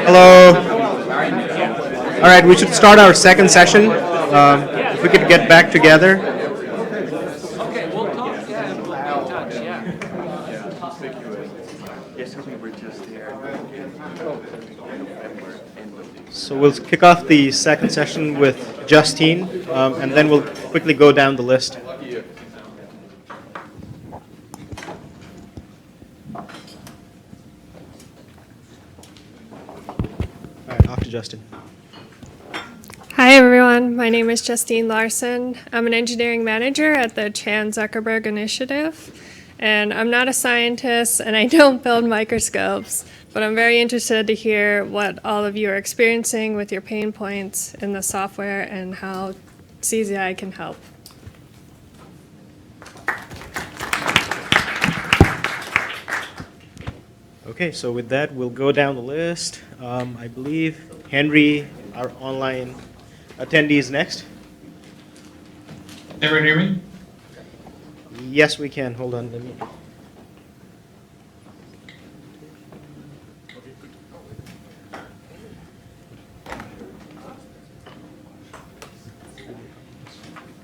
Hello. All right, we should start our second session. If we could get back together. Okay, we'll talk. Yeah, we'll be in touch. Yeah. So we'll kick off the second session with Justine, and then we'll quickly go down the list. All right, off to Justine. Hi everyone, my name is Justine Larson. I'm an engineering manager at the Chan Zuckerberg Initiative, and I'm not a scientist and I don't build microscopes, but I'm very interested to hear what all of you are experiencing with your pain points in the software and how CZI can help. Okay, so with that, we'll go down the list. I believe Henry, our online attendee, is next. Everyone hear me? Yes, we can. Hold on. Let me.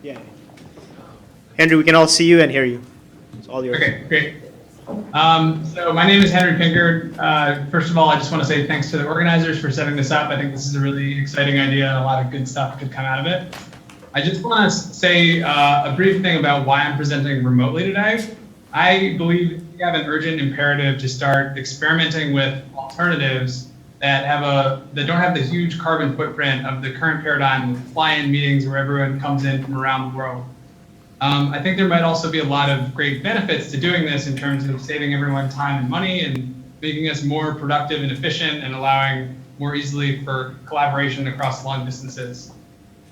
Yeah. Henry, we can all see you and hear you. It's all yours. Okay, great. So my name is Henry Pinkard. First of all, I just want to say thanks to the organizers for setting this up. I think this is a really exciting idea and a lot of good stuff could come out of it. I just want to say a brief thing about why I'm presenting remotely today. I believe we have an urgent imperative to start experimenting with alternatives that don't have the huge carbon footprint of the current paradigm with fly-in meetings where everyone comes in from around the world. I think there might also be a lot of great benefits to doing this in terms of saving everyone time and money and making us more productive and efficient and allowing more easily for collaboration across long distances.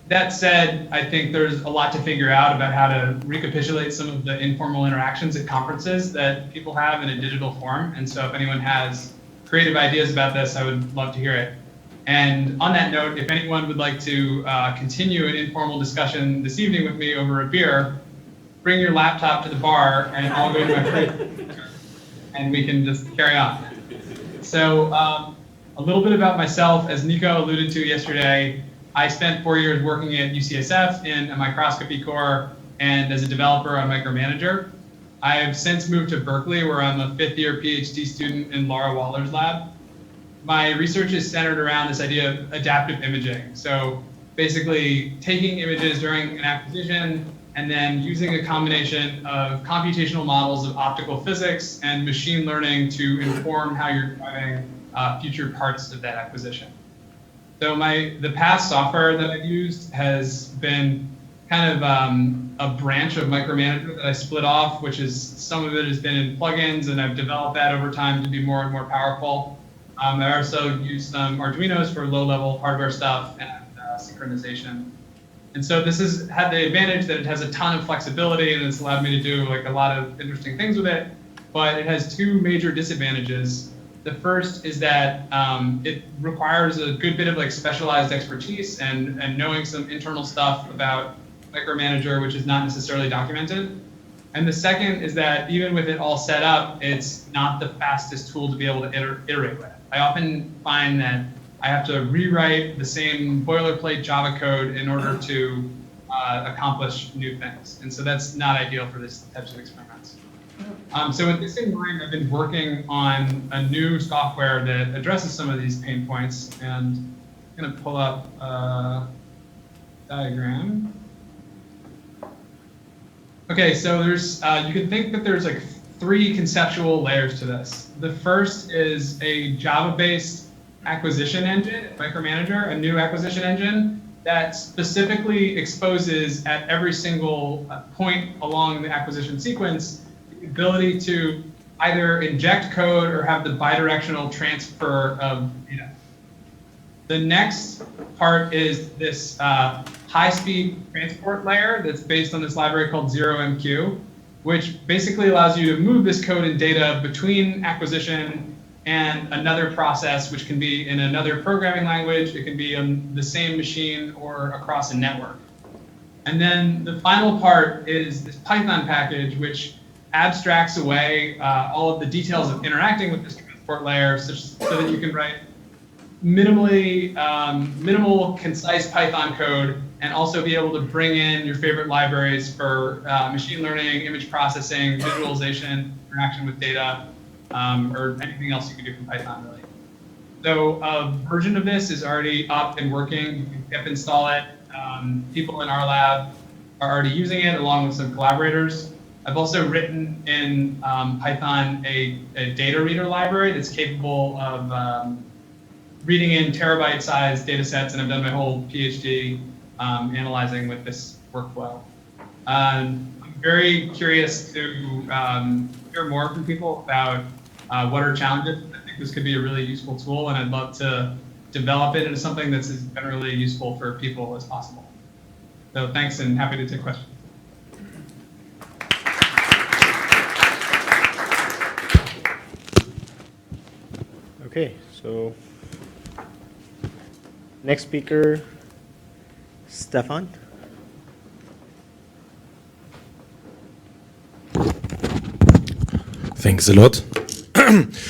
That said, I think there's a lot to figure out about how to recapitulate some of the informal interactions at conferences that people have in a digital form. And so if anyone has creative ideas about this, I would love to hear it. And on that note, if anyone would like to continue an informal discussion this evening with me over a beer, bring your laptop to the bar and I'll go to my fridge and we can just carry on. So a little bit about myself. As Nico alluded to yesterday, I spent 4 years working at UCSF in a microscopy core and as a developer on Micromanager. I have since moved to Berkeley, where I'm a fifth-year PhD student in Laura Waller's lab. My research is centered around this idea of adaptive imaging. So basically taking images during an acquisition and then using a combination of computational models of optical physics and machine learning to inform how you're driving future parts of that acquisition. So the past software that I've used has been kind of a branch of Micromanager that I split off, which is some of it has been in plugins, and I've developed that over time to be more and more powerful. I also use some Arduinos for low-level hardware stuff and synchronization. And so this has had the advantage that it has a ton of flexibility and it's allowed me to do like a lot of interesting things with it, but it has two major disadvantages. The first is that it requires a good bit of like specialized expertise and knowing some internal stuff about Micromanager, which is not necessarily documented. And the second is that even with it all set up, it's not the fastest tool to be able to iterate with. I often find that I have to rewrite the same boilerplate Java code in order to accomplish new things. And so that's not ideal for this types of experiments. So with this in mind, I've been working on a new software that addresses some of these pain points. And I'm going to pull up a diagram. Okay, so there's you can think that there's like three conceptual layers to this. The first is a Java-based acquisition engine, Micromanager, a new acquisition engine that specifically exposes at every single point along the acquisition sequence the ability to either inject code or have the bidirectional transfer of data. The next part is this high-speed transport layer that's based on this library called 0MQ, which basically allows you to move this code and data between acquisition and another process, which can be in another programming language, it can be on the same machine or across a network. And then the final part is this Python package, which abstracts away all of the details of interacting with this transport layer so that you can write minimal, concise Python code, and also be able to bring in your favorite libraries for machine learning, image processing, visualization, interaction with data, or anything else you can do from Python, really. So a version of this is already up and working. You can pip install it. People in our lab are already using it along with some collaborators. I've also written in Python a data reader library that's capable of reading in terabyte-sized data sets, and I've done my whole PhD analyzing with this workflow. I'm very curious to hear more from people about what are challenges. I think this could be a really useful tool, and I'd love to develop it into something that's as generally useful for people as possible. So thanks, and happy to take questions. Okay, so next speaker, Stefan. Thanks a lot.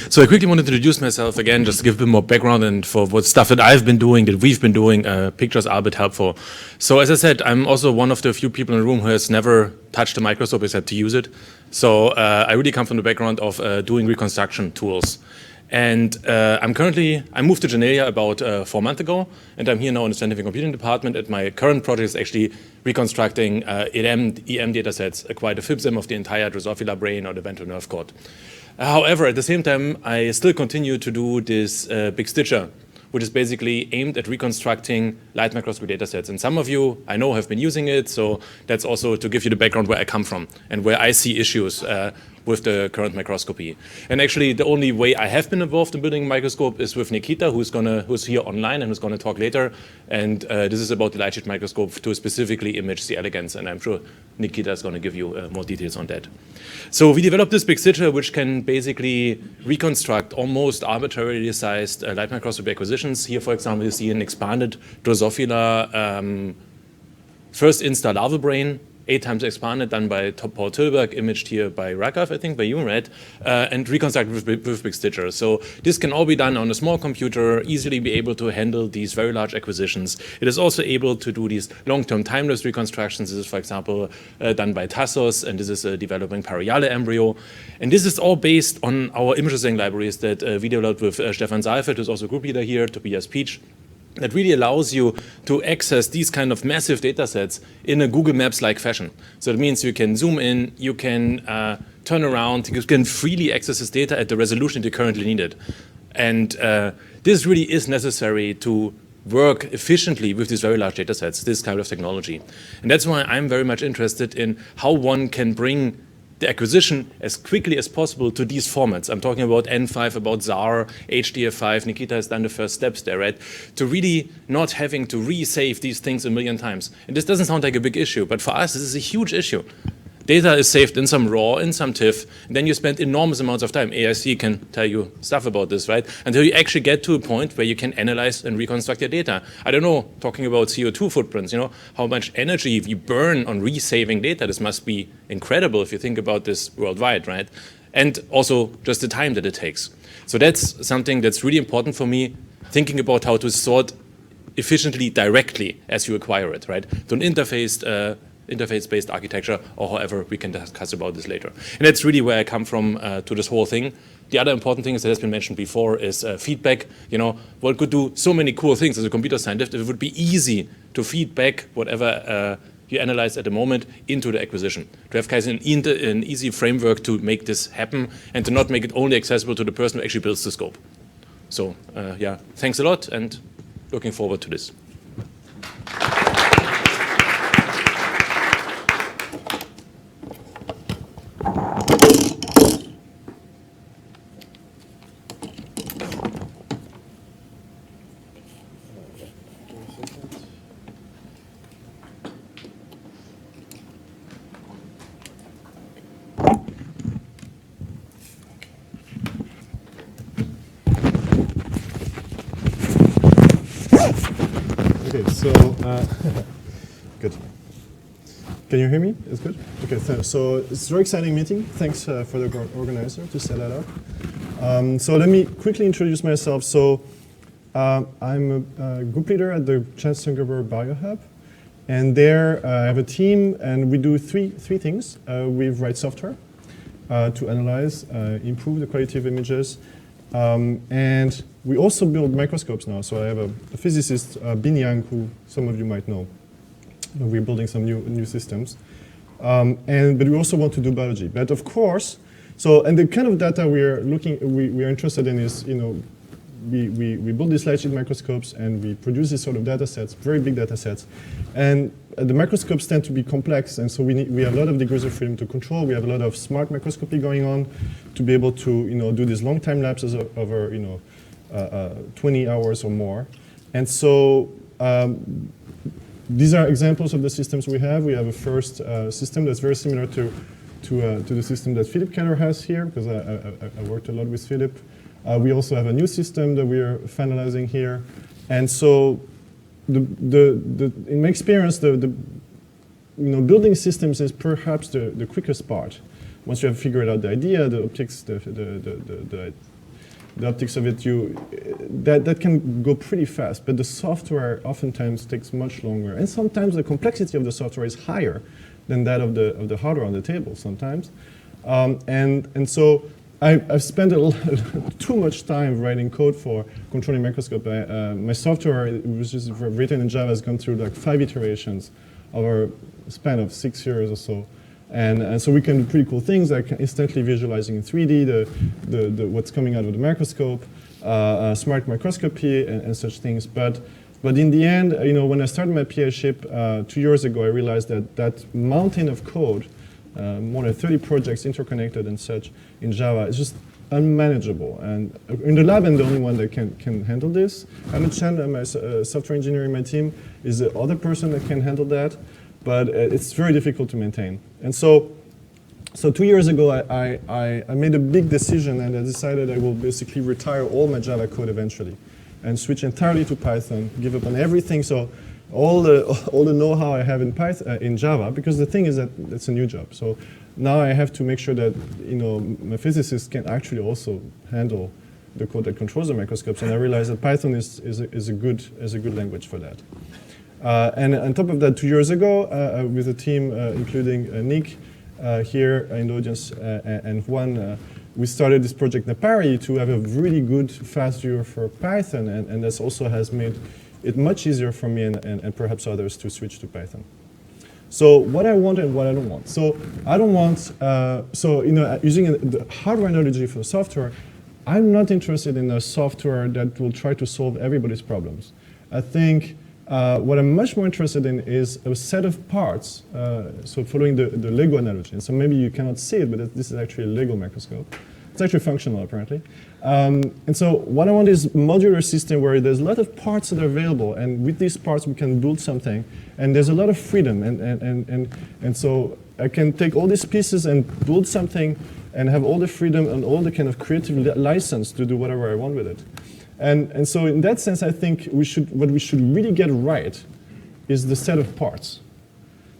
So I quickly wanted to introduce myself again, just to give a bit more background and for what stuff that I've been doing, that we've been doing, pictures are a bit helpful. So as I said, I'm also one of the few people in the room who has never touched a microscope except to use it. So I really come from the background of doing reconstruction tools. And I moved to Janelia about 4 months ago, and I'm here now in the scientific computing department, and my current project is actually reconstructing EM datasets, quite a FibSim of the entire Drosophila brain or the ventral nerve cord. However, at the same time, I still continue to do this big stitcher, which is basically aimed at reconstructing light microscopy datasets. And some of you, I know, have been using it, so that's also to give you the background where I come from and where I see issues with the current microscopy. And actually, the only way I have been involved in building a microscope is with Nikita, who's here online and who's going to talk later. And this is about the light sheet microscope to specifically image C. elegans, and I'm sure Nikita is going to give you more details on that. So we developed this big stitcher, which can basically reconstruct almost arbitrarily sized light microscopy acquisitions. Here, for example, you see an expanded Drosophila first insta larval brain, 8 times expanded, done by Paul Tilberg, imaged here by Rakav, I think, by you, right? And reconstructed with big stitcher. So this can all be done on a small computer, easily be able to handle these very large acquisitions. It is also able to do these long-term timeless reconstructions. This is, for example, done by Tassos, and this is developing Pariale embryo. And this is all based on our image processing libraries that we developed with Stefan Saalfeld, who's also group leader here, Tobias Peach, that really allows you to access these kind of massive data sets in a Google Maps-like fashion. So it means you can zoom in, you can turn around, you can freely access this data at the resolution you currently need it. And this really is necessary to work efficiently with these very large data sets, this kind of technology. And that's why I'm very much interested in how one can bring the acquisition as quickly as possible to these formats. I'm talking about N5, about ZAR, HDF5. Nikita has done the first steps there, right? To really not having to resave these things a million times. And this doesn't sound like a big issue, but for us, this is a huge issue. Data is saved in some RAW, in some TIFF, and then you spend enormous amounts of time. AIC can tell you stuff about this, right? Until you actually get to a point where you can analyze and reconstruct your data. I don't know, talking about CO2 footprints, you know, how much energy we burn on resaving data. This must be incredible if you think about this worldwide, right? And also just the time that it takes. So that's something that's really important for me, thinking about how to sort efficiently directly as you acquire it, right? To an interface-based architecture, or however we can discuss about this later. And that's really where I come from to this whole thing. The other important thing that has been mentioned before is feedback. You know, one could do so many cool things as a computer scientist if it would be easy to feed back whatever you analyze at the moment into the acquisition. To have kind of an easy framework to make this happen and to not make it only accessible to the person who actually builds the scope. So yeah, thanks a lot and looking forward to this. Okay, so good. Can you hear me? It's good? Okay, so it's a very exciting meeting. Thanks for the organizer to set that up. So let me quickly introduce myself. So I'm a group leader at the Chance Zuckerberg BioHub. And there I have a team, and we do three things. We write software to analyze, improve the quality of images. And we also build microscopes now. So I have a physicist, Bin Yang, who some of you might know. We're building some new systems. But we also want to do biology. But of course, and the kind of data we are interested in is, we build these light sheet microscopes and we produce these sort of data sets, very big data sets. And the microscopes tend to be complex, and so we have a lot of degrees of freedom to control. We have a lot of smart microscopy going on to be able to do these long time lapses over 20 hours or more. And so these are examples of the systems we have. We have a first system that's very similar to the system that Philip Keller has here, because I worked a lot with Philip. We also have a new system that we are finalizing here. And so in my experience, building systems is perhaps the quickest part. Once you have figured out the idea, the optics, the optics of it, that can go pretty fast. But the software oftentimes takes much longer, and sometimes the complexity of the software is higher than that of the hardware on the table. Sometimes, and so I've spent too much time writing code for controlling microscope. My software, which is written in Java, has gone through like 5 iterations over a span of 6 years or so. And so we can do pretty cool things like instantly visualizing in 3D what's coming out of the microscope, smart microscopy, and such things. But in the end, when I started my PhD 2 years ago, I realized that mountain of code, more than 30 projects interconnected and such in Java, is just unmanageable. And in the lab, I'm the only one that can handle this. Amit Chand, my software engineer in my team, is the other person that can handle that. But it's very difficult to maintain. And so 2 years ago, I made a big decision, and I decided I will basically retire all my Java code eventually and switch entirely to Python, give up on everything. So all the know-how I have in Python, in Java, because the thing is that it's a new job. So now I have to make sure that my physicists can actually also handle the code that controls the microscopes. And I realized that Python is a good language for that. And on top of that, 2 years ago, with a team including Nick here in the audience and Juan, we started this project Nepari to have a really good, fast viewer for Python, and this also has made it much easier for me and perhaps others to switch to Python. So what I want and what I don't want. So I don't want, using the hardware analogy for software, I'm not interested in a software that will try to solve everybody's problems. I think what I'm much more interested in is a set of parts, so following the Lego analogy. And so maybe you cannot see it, but this is actually a Lego microscope. It's actually functional, apparently. And so what I want is a modular system where there's a lot of parts that are available, and with these parts we can build something, and there's a lot of freedom. And so I can take all these pieces and build something and have all the freedom and all the kind of creative license to do whatever I want with it. And so in that sense, I think what we should really get right is the set of parts.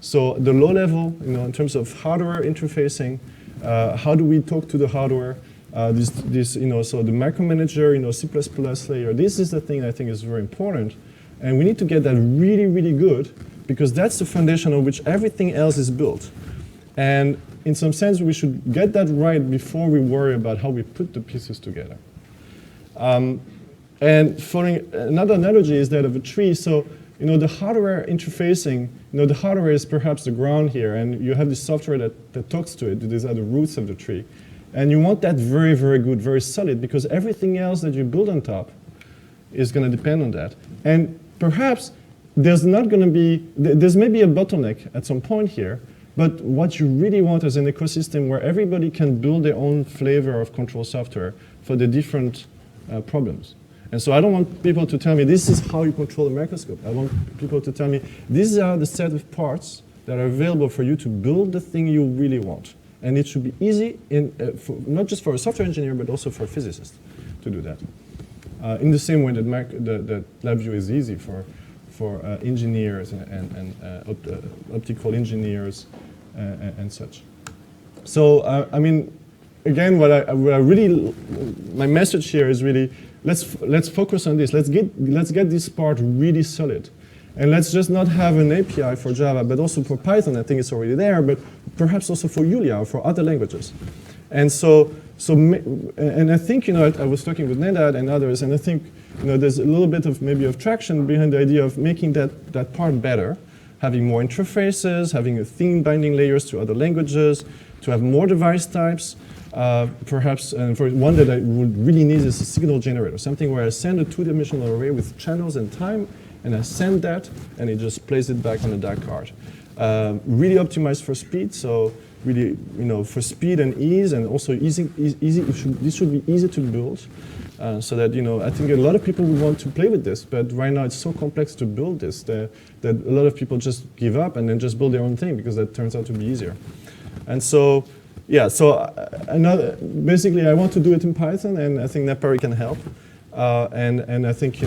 So the low level, in terms of hardware interfacing, how do we talk to the hardware? So the micromanager, C++ layer. This is the thing I think is very important, and we need to get that really, really good, because that's the foundation on which everything else is built. And in some sense, we should get that right before we worry about how we put the pieces together. And following another analogy is that of a tree. So, the hardware interfacing, the hardware is perhaps the ground here, and you have this software that talks to it. These are the roots of the tree. And you want that very, very good, very solid, because everything else that you build on top is going to depend on that. And perhaps there's maybe a bottleneck at some point here, but what you really want is an ecosystem where everybody can build their own flavor of control software for the different problems. And so I don't want people to tell me, this is how you control the microscope. I want people to tell me, these are the set of parts that are available for you to build the thing you really want. And it should be easy, not just for a software engineer, but also for a physicist to do that. In the same way that LabVIEW is easy for engineers and optical engineers and such. So, again, my message here is really, let's focus on this. Let's get this part really solid. And let's just not have an API for Java, but also for Python. I think it's already there, but perhaps also for Julia or for other languages. And and I think, I was talking with Nedad and others, and I think, there's a little bit of maybe of traction behind the idea of making that part better, having more interfaces, having a theme binding layers to other languages, to have more device types. Perhaps, and for one that I would really need is a signal generator, something where I send a two-dimensional array with channels and time, and I send that, and it just plays it back on the DAC card. Really optimized for speed, so really, for speed and ease, and also easy. This should be easy to build, so that I think a lot of people would want to play with this, but right now it's so complex to build this that a lot of people just give up and then just build their own thing because that turns out to be easier. And so, yeah, basically I want to do it in Python, and I think Nepari can help. And I think,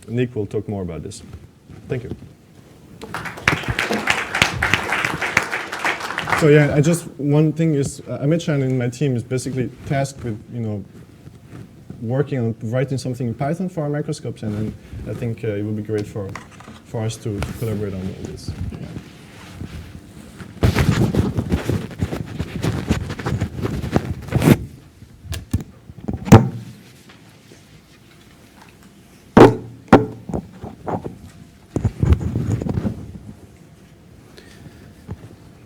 Nick will talk more about this. Thank you. So yeah, one thing is, Amit-chan in my team is basically tasked with, working on writing something in Python for our microscopes, and then I think it would be great for us to collaborate on this. Yeah.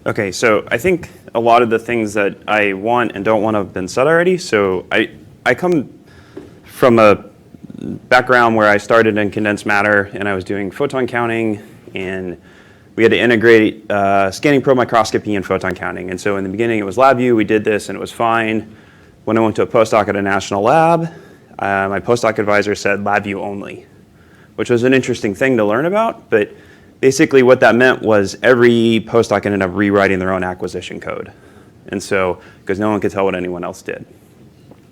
Okay, so I think a lot of the things that I want and don't want have been said already. So I come from a background where I started in condensed matter, and I was doing photon counting, and we had to integrate scanning probe microscopy and photon counting. And so in the beginning it was LabVIEW, we did this and it was fine. When I went to a postdoc at a national lab, my postdoc advisor said LabVIEW only, which was an interesting thing to learn about, but basically what that meant was every postdoc ended up rewriting their own acquisition code. And so, because no one could tell what anyone else did.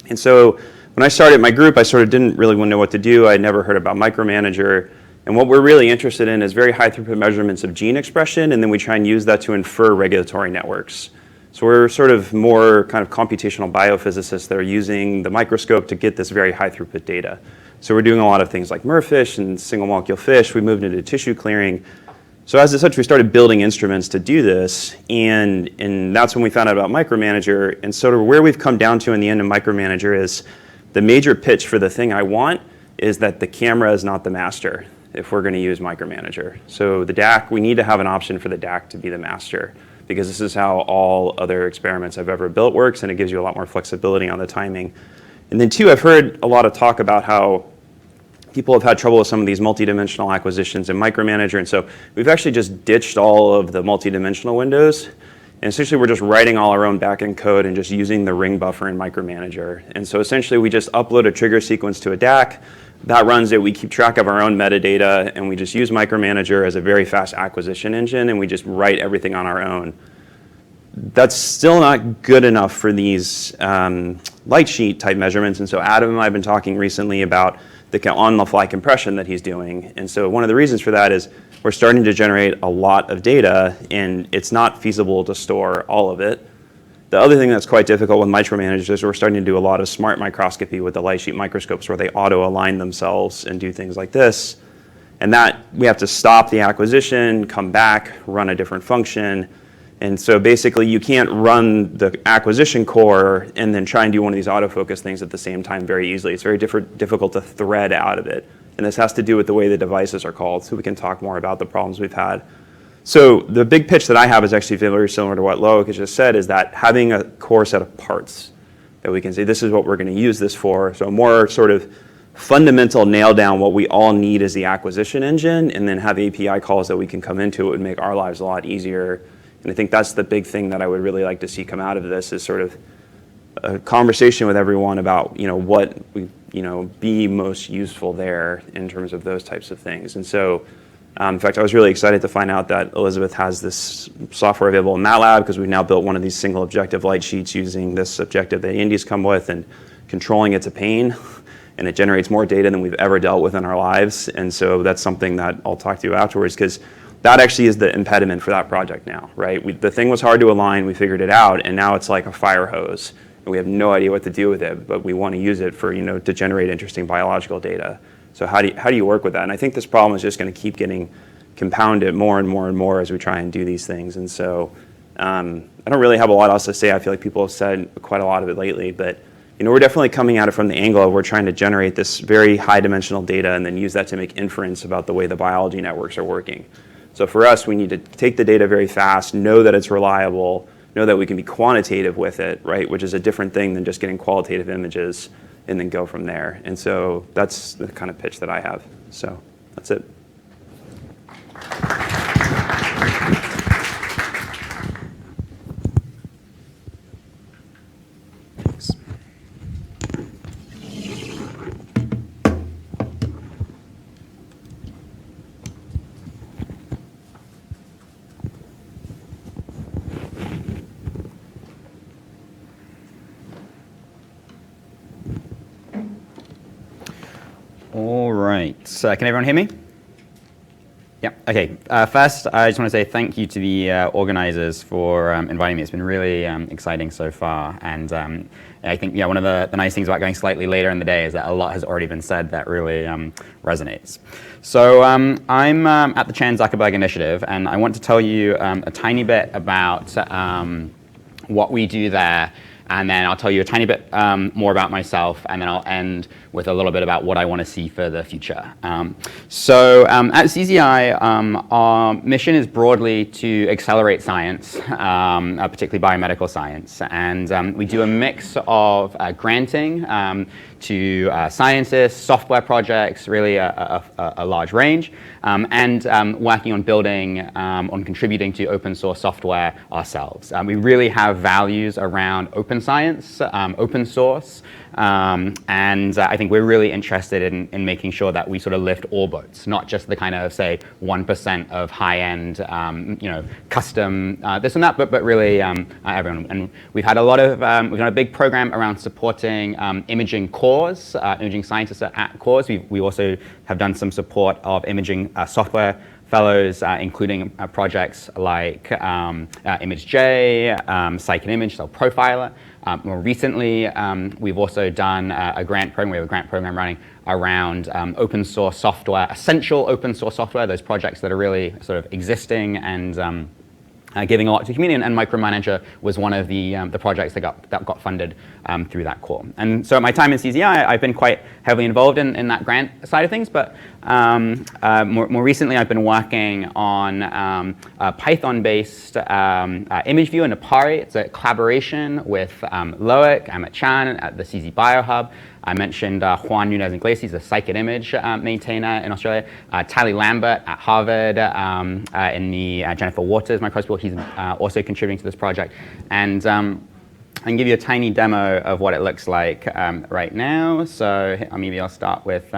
And so when I started my group, I sort of didn't really know what to do. I'd never heard about Micromanager. And what we're really interested in is very high throughput measurements of gene expression, and then we try and use that to infer regulatory networks. So we're sort of more kind of computational biophysicists that are using the microscope to get this very high throughput data. So we're doing a lot of things like MERFISH and single molecule FISH. We moved into tissue clearing. So as such, we started building instruments to do this, and that's when we found out about Micromanager. And sort of where we've come down to in the end of Micromanager is the major pitch for the thing I want is that the camera is not the master if we're going to use Micromanager. So the DAC, we need to have an option for the DAC to be the master, because this is how all other experiments I've ever built works, and it gives you a lot more flexibility on the timing. And then two, I've heard a lot of talk about how people have had trouble with some of these multidimensional acquisitions in Micromanager, and so we've actually just ditched all of the multidimensional windows, and essentially we're just writing all our own backend code and just using the ring buffer in Micromanager. And so essentially we just upload a trigger sequence to a DAC, that runs it, we keep track of our own metadata, and we just use Micromanager as a very fast acquisition engine, and we just write everything on our own. That's still not good enough for these light sheet type measurements, and so Adam and I have been talking recently about the on-the-fly compression that he's doing. And so one of the reasons for that is we're starting to generate a lot of data, and it's not feasible to store all of it. The other thing that's quite difficult with Micromanager is we're starting to do a lot of smart microscopy with the light sheet microscopes where they auto-align themselves and do things like this. And that we have to stop the acquisition, come back, run a different function. And so basically you can't run the acquisition core and then try and do one of these autofocus things at the same time very easily. It's very difficult to thread out of it. And this has to do with the way the devices are called, so we can talk more about the problems we've had. So the big pitch that I have is actually very similar to what Loic has just said, is that having a core set of parts that we can say, this is what we're going to use this for. So a more sort of fundamental nail down what we all need is the acquisition engine, and then have API calls that we can come into. It would make our lives a lot easier. And I think that's the big thing that I would really like to see come out of this, is sort of a conversation with everyone about, what we, be most useful there in terms of those types of things. And so, in fact, I was really excited to find out that Elizabeth has this software available in MATLAB, because we've now built one of these single objective light sheets using this objective that Indies come with, and controlling it's a pain, and it generates more data than we've ever dealt with in our lives. And so that's something that I'll talk to you afterwards, because that actually is the impediment for that project now, right? The thing was hard to align, we figured it out, and now it's like a fire hose. and we have no idea what to do with it, but we want to use it for, to generate interesting biological data. So how do you work with that? And I think this problem is just going to keep getting compounded more and more and more as we try and do these things. And so I don't really have a lot else to say. I feel like people have said quite a lot of it lately, but we're definitely coming at it from the angle of we're trying to generate this very high dimensional data and then use that to make inference about the way the biology networks are working. So for us, we need to take the data very fast, know that it's reliable, know that we can be quantitative with it, right? Which is a different thing than just getting qualitative images and then go from there. And so that's the kind of pitch that I have. So that's it. All right, so can everyone hear me? Yeah, okay. First, I just want to say thank you to the organizers for inviting me. It's been really exciting so far. And I think one of the nice things about going slightly later in the day is that a lot has already been said that really resonates. So I'm at the Chan Zuckerberg Initiative, and I want to tell you a tiny bit about what we do there. And then I'll tell you a tiny bit more about myself, and then I'll end with a little bit about what I want to see for the future. So at CZI, our mission is broadly to accelerate science, particularly biomedical science. And we do a mix of granting to scientists, software projects, really a large range, and working on building, on contributing to open source software ourselves. We really have values around open science, open source, and I think we're really interested in making sure that we sort of lift all boats, not just the kind of, say, 1% of high-end, custom this and that, but really everyone. And we've had a lot of, we've done a big program around supporting imaging cores, imaging scientists at cores. We also have done some support of imaging software fellows, including projects like ImageJ, Psych&Image, Cell Profiler. More recently, we've also done a grant program. We have a grant program running around open source software, essential open source software, those projects that are really sort of existing and giving a lot to the community, and Micromanager was one of the projects that got funded through that core. And so at my time in CZI, I've been quite heavily involved in that grant side of things, but more recently I've been working on a Python-based image view in Apari. It's a collaboration with Loic, Amit Chan at the CZ Biohub. I mentioned Juan Nunez Iglesias, a Psych&Image maintainer in Australia. Tally Lambert at Harvard in the Jennifer Waters microscopy. He's also contributing to this project. And I can give you a tiny demo of what it looks like right now. So maybe I'll start with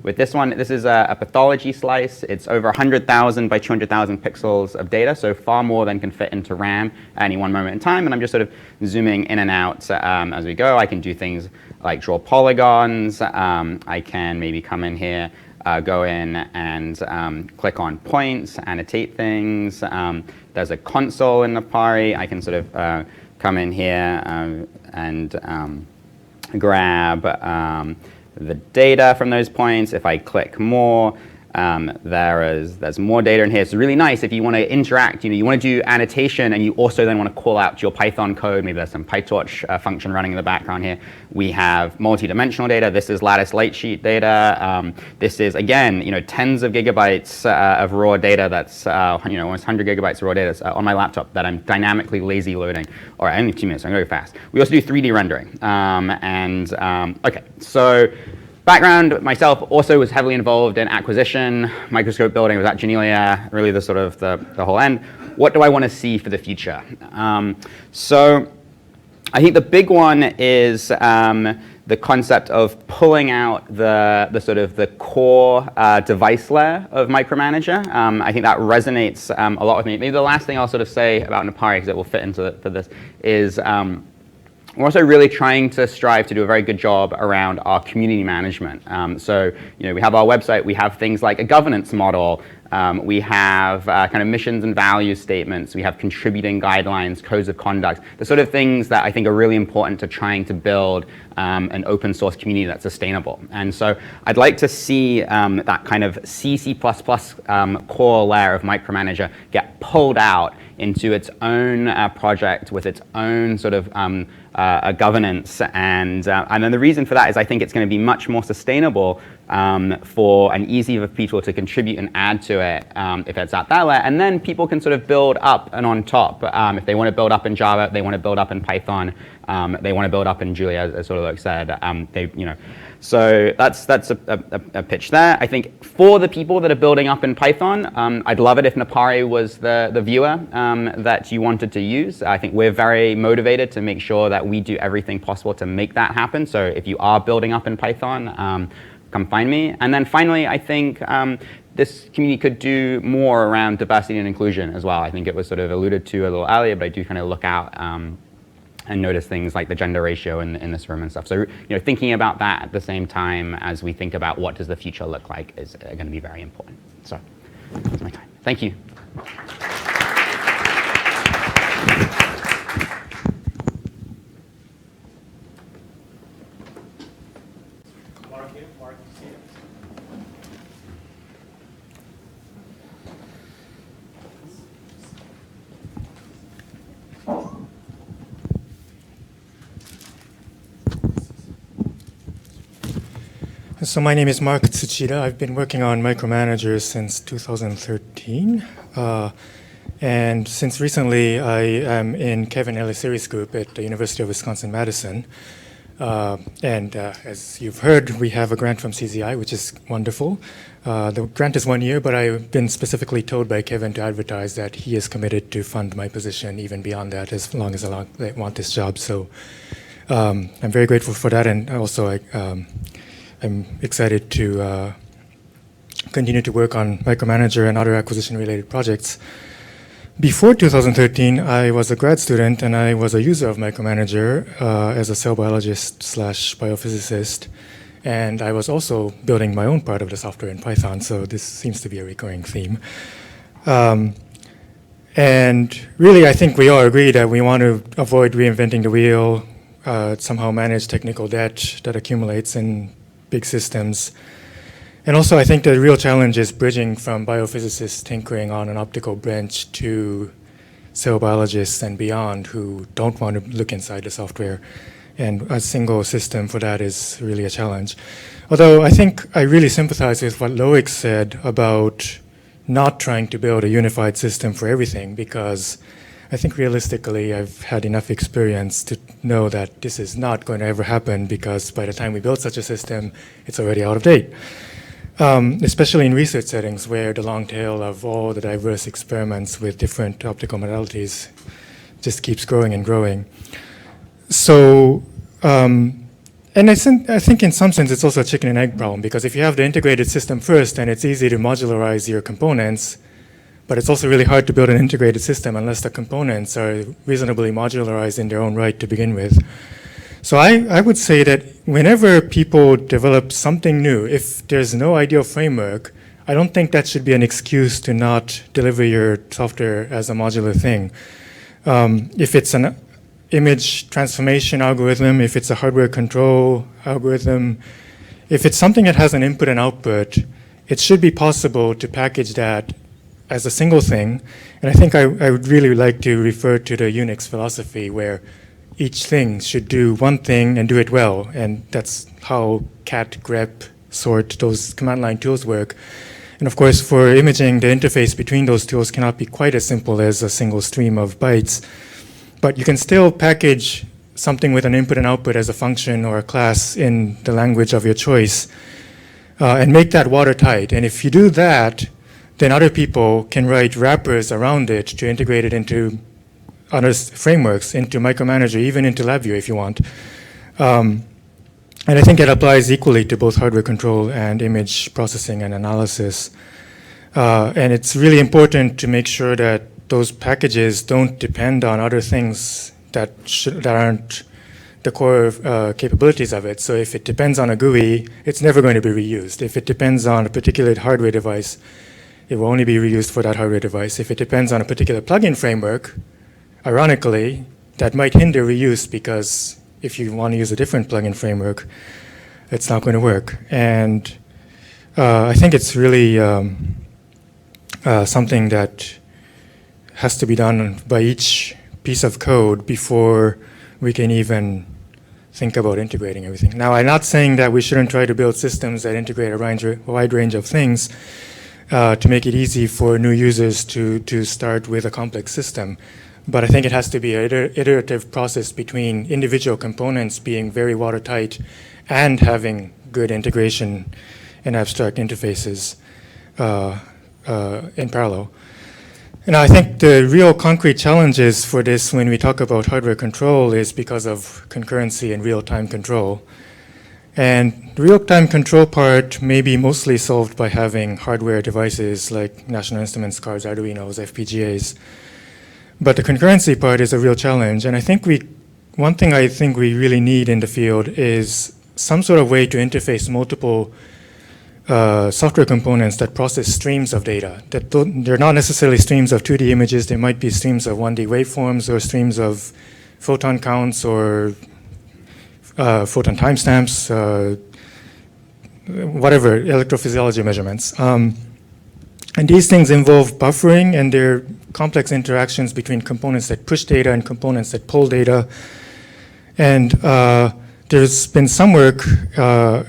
this one. This is a pathology slice. It's over 100,000 by 200,000 pixels of data, so far more than can fit into RAM at any one moment in time. And I'm just sort of zooming in and out as we go. I can do things like draw polygons. I can maybe come in here, go in and click on points, annotate things. There's a console in Apari. I can sort of come in here and grab the data from those points. If I click more, there's more data in here. It's really nice if you want to interact. You want to do annotation, and you also then want to call out your Python code. Maybe there's some PyTorch function running in the background here. We have multi-dimensional data. This is lattice light sheet data. This is, again, tens of gigabytes of raw data. That's almost 100 gigabytes of raw data that's on my laptop that I'm dynamically lazy loading. All right, only 2 minutes. So I'm going to go fast. We also do 3D rendering. Okay, so. Background, myself also was heavily involved in acquisition, microscope building. I was at Janelia, really the sort of the whole end. What do I want to see for the future? So I think the big one is the concept of pulling out the sort of the core device layer of Micromanager. I think that resonates a lot with me. Maybe the last thing I'll sort of say about Apari, because it will fit into this, is we're also really trying to strive to do a very good job around our community management. So, we have our website, we have things like a governance model, We have kind of missions and value statements. We have contributing guidelines, codes of conduct, the sort of things that I think are really important to trying to build an open source community that's sustainable. And so I'd like to see that kind of C++ core layer of Micromanager get pulled out into its own project with its own sort of governance. And then the reason for that is I think it's going to be much more sustainable for and easy for people to contribute and add to it if it's at that layer. And then people can sort of build up and on top. If they want to build up in Java, they want to build up in Python, they want to build up in Julia, as sort of like said. So that's a pitch there. I think for the people that are building up in Python, I'd love it if Napari was the viewer that you wanted to use. I think we're very motivated to make sure that we do everything possible to make that happen. So if you are building up in Python, come find me. And then finally, I think this community could do more around diversity and inclusion as well. I think it was sort of alluded to a little earlier, but I do kind of look out and notice things like the gender ratio in this room and stuff. So thinking about that at the same time as we think about what does the future look like is going to be very important. So that's my time. Thank you. So my name is Mark Tsuchida. I've been working on Micromanager since 2013. And since recently, I am in Kevin Elliseri's group at the University of Wisconsin-Madison. As you've heard, we have a grant from CZI, which is wonderful. The grant is 1 year, but I've been specifically told by Kevin to advertise that he is committed to fund my position even beyond that, as long as I want this job. So I'm very grateful for that, and also I'm excited to continue to work on Micromanager and other acquisition-related projects. Before 2013, I was a grad student, and I was a user of Micromanager as a cell biologist / biophysicist. And I was also building my own part of the software in Python, so this seems to be a recurring theme. And really, I think we all agree that we want to avoid reinventing the wheel, somehow manage technical debt that accumulates in big systems. And also, I think the real challenge is bridging from biophysicists tinkering on an optical bench to cell biologists and beyond who don't want to look inside the software. And a single system for that is really a challenge. Although I think I really sympathize with what Loic said about not trying to build a unified system for everything, because I think realistically I've had enough experience to know that this is not going to ever happen, because by the time we build such a system, it's already out of date. Especially in research settings where the long tail of all the diverse experiments with different optical modalities just keeps growing and growing. So, and I think in some sense it's also a chicken and egg problem, because if you have the integrated system first, then it's easy to modularize your components, but it's also really hard to build an integrated system unless the components are reasonably modularized in their own right to begin with. So I would say that whenever people develop something new, if there's no ideal framework, I don't think that should be an excuse to not deliver your software as a modular thing. If it's an image transformation algorithm, if it's a hardware control algorithm, if it's something that has an input and output, it should be possible to package that as a single thing. And I think I would really like to refer to the Unix philosophy, where each thing should do one thing and do it well. And that's how cat, grep, sort, those command line tools work. And of course, for imaging, the interface between those tools cannot be quite as simple as a single stream of bytes. But you can still package something with an input and output as a function or a class in the language of your choice and make that watertight. And if you do that, then other people can write wrappers around it to integrate it into other frameworks, into Micromanager, even into LabVIEW if you want. And I think it applies equally to both hardware control and image processing and analysis. And it's really important to make sure that those packages don't depend on other things that aren't the core capabilities of it. So if it depends on a GUI, it's never going to be reused. If it depends on a particular hardware device, it will only be reused for that hardware device. If it depends on a particular plugin framework, ironically, that might hinder reuse because if you want to use a different plugin framework, it's not going to work. And I think it's really something that has to be done by each piece of code before we can even think about integrating everything. Now, I'm not saying that we shouldn't try to build systems that integrate a wide range of things to make it easy for new users to start with a complex system. But I think it has to be an iterative process between individual components being very watertight and having good integration and abstract interfaces in parallel. And I think the real concrete challenges for this when we talk about hardware control is because of concurrency and real-time control. And the real-time control part may be mostly solved by having hardware devices like National Instruments cards, Arduinos, FPGAs. But the concurrency part is a real challenge. And I think one thing I think we really need in the field is some sort of way to interface multiple software components that process streams of data. They're not necessarily streams of 2D images. They might be streams of 1D waveforms or streams of photon counts or photon timestamps, whatever, electrophysiology measurements. And these things involve buffering, and they're complex interactions between components that push data and components that pull data. And there's been some work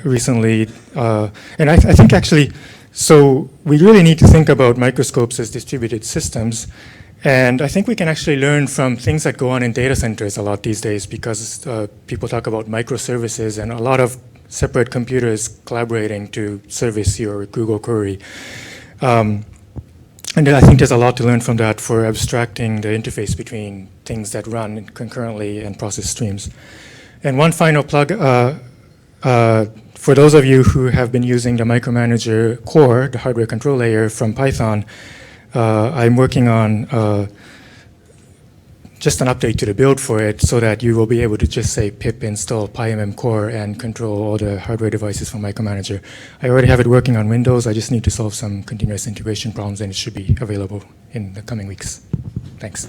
recently, and I think actually, so we really need to think about microscopes as distributed systems. And I think we can actually learn from things that go on in data centers a lot these days, because people talk about microservices and a lot of separate computers collaborating to service your Google query. And then I think there's a lot to learn from that for abstracting the interface between things that run concurrently and process streams. And one final plug, for those of you who have been using the Micromanager core, the hardware control layer from Python, I'm working on just an update to the build for it so that you will be able to just say pip install PyMM core and control all the hardware devices from Micromanager. I already have it working on Windows. I just need to solve some continuous integration problems, and it should be available in the coming weeks. Thanks.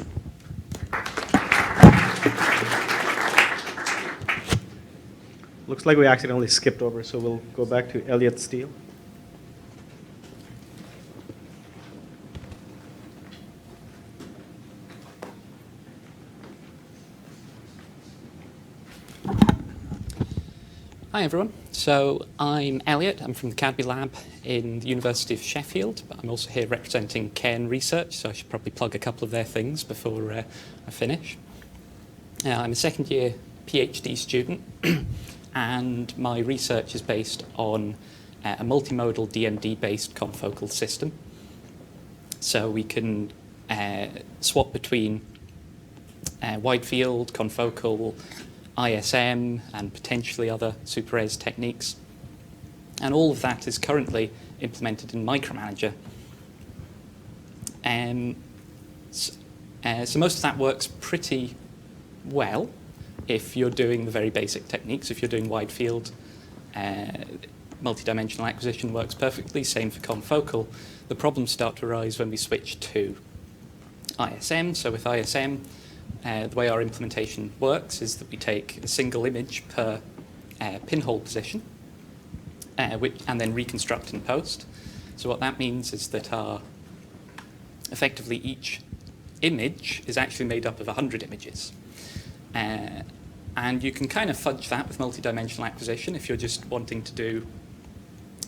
Looks like we accidentally skipped over, so we'll go back to Elliot Steele. Hi everyone, so I'm Elliot, I'm from the Cadby Lab in the University of Sheffield, but I'm also here representing Cairn Research, so I should probably plug a couple of their things before I finish. I'm a second year PhD student and my research is based on a multimodal DMD-based confocal system. So we can swap between wide field, confocal, ISM, and potentially other SuperRes techniques. And all of that is currently implemented in Micromanager. So most of that works pretty well if you're doing the very basic techniques. If you're doing wide field, multi-dimensional acquisition works perfectly, same for confocal. The problems start to arise when we switch to ISM. So with ISM, the way our implementation works is that we take a single image per pinhole position and then reconstruct in post. So what that means is that effectively each image is actually made up of 100 images. And you can kind of fudge that with multi-dimensional acquisition if you're just wanting to do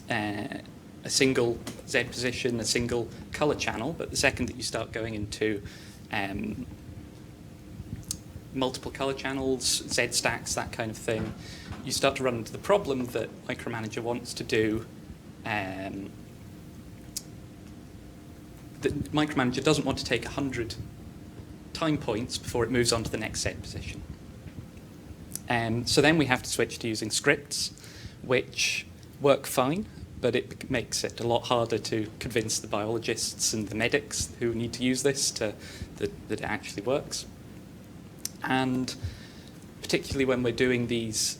a single Z position, a single color channel, but the second that you start going into multiple color channels, Z stacks, that kind of thing, you start to run into the problem that Micromanager wants to do. That Micromanager doesn't want to take 100 time points before it moves on to the next Z position. So then we have to switch to using scripts, which work fine, but it makes it a lot harder to convince the biologists and the medics who need to use this that it actually works. And particularly when we're doing these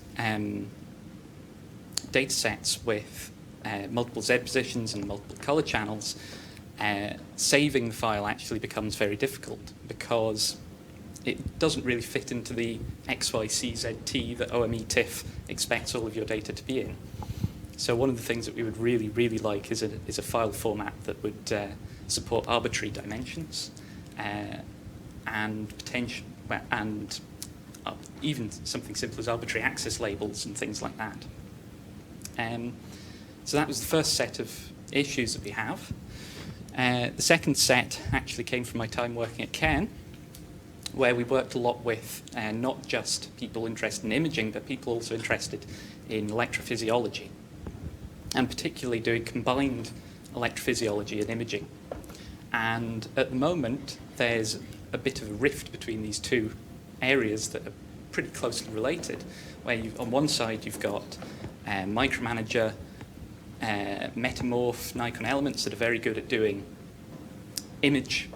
data sets with multiple Z positions and multiple color channels, saving the file actually becomes very difficult because it doesn't really fit into the XYCZT that OME-TIFF expects all of your data to be in. So one of the things that we would really, really like is a file format that would support arbitrary dimensions and potential, well, and even something simple as arbitrary axis labels and things like that. So that was the first set of issues that we have. The second set actually came from my time working at Cairn, where we worked a lot with not just people interested in imaging, but people also interested in electrophysiology, and particularly doing combined electrophysiology and imaging. And at the moment, there's a bit of a rift between these two areas that are pretty closely related, where on one side you've got Micromanager, Metamorph, Nikon Elements that are very good at doing image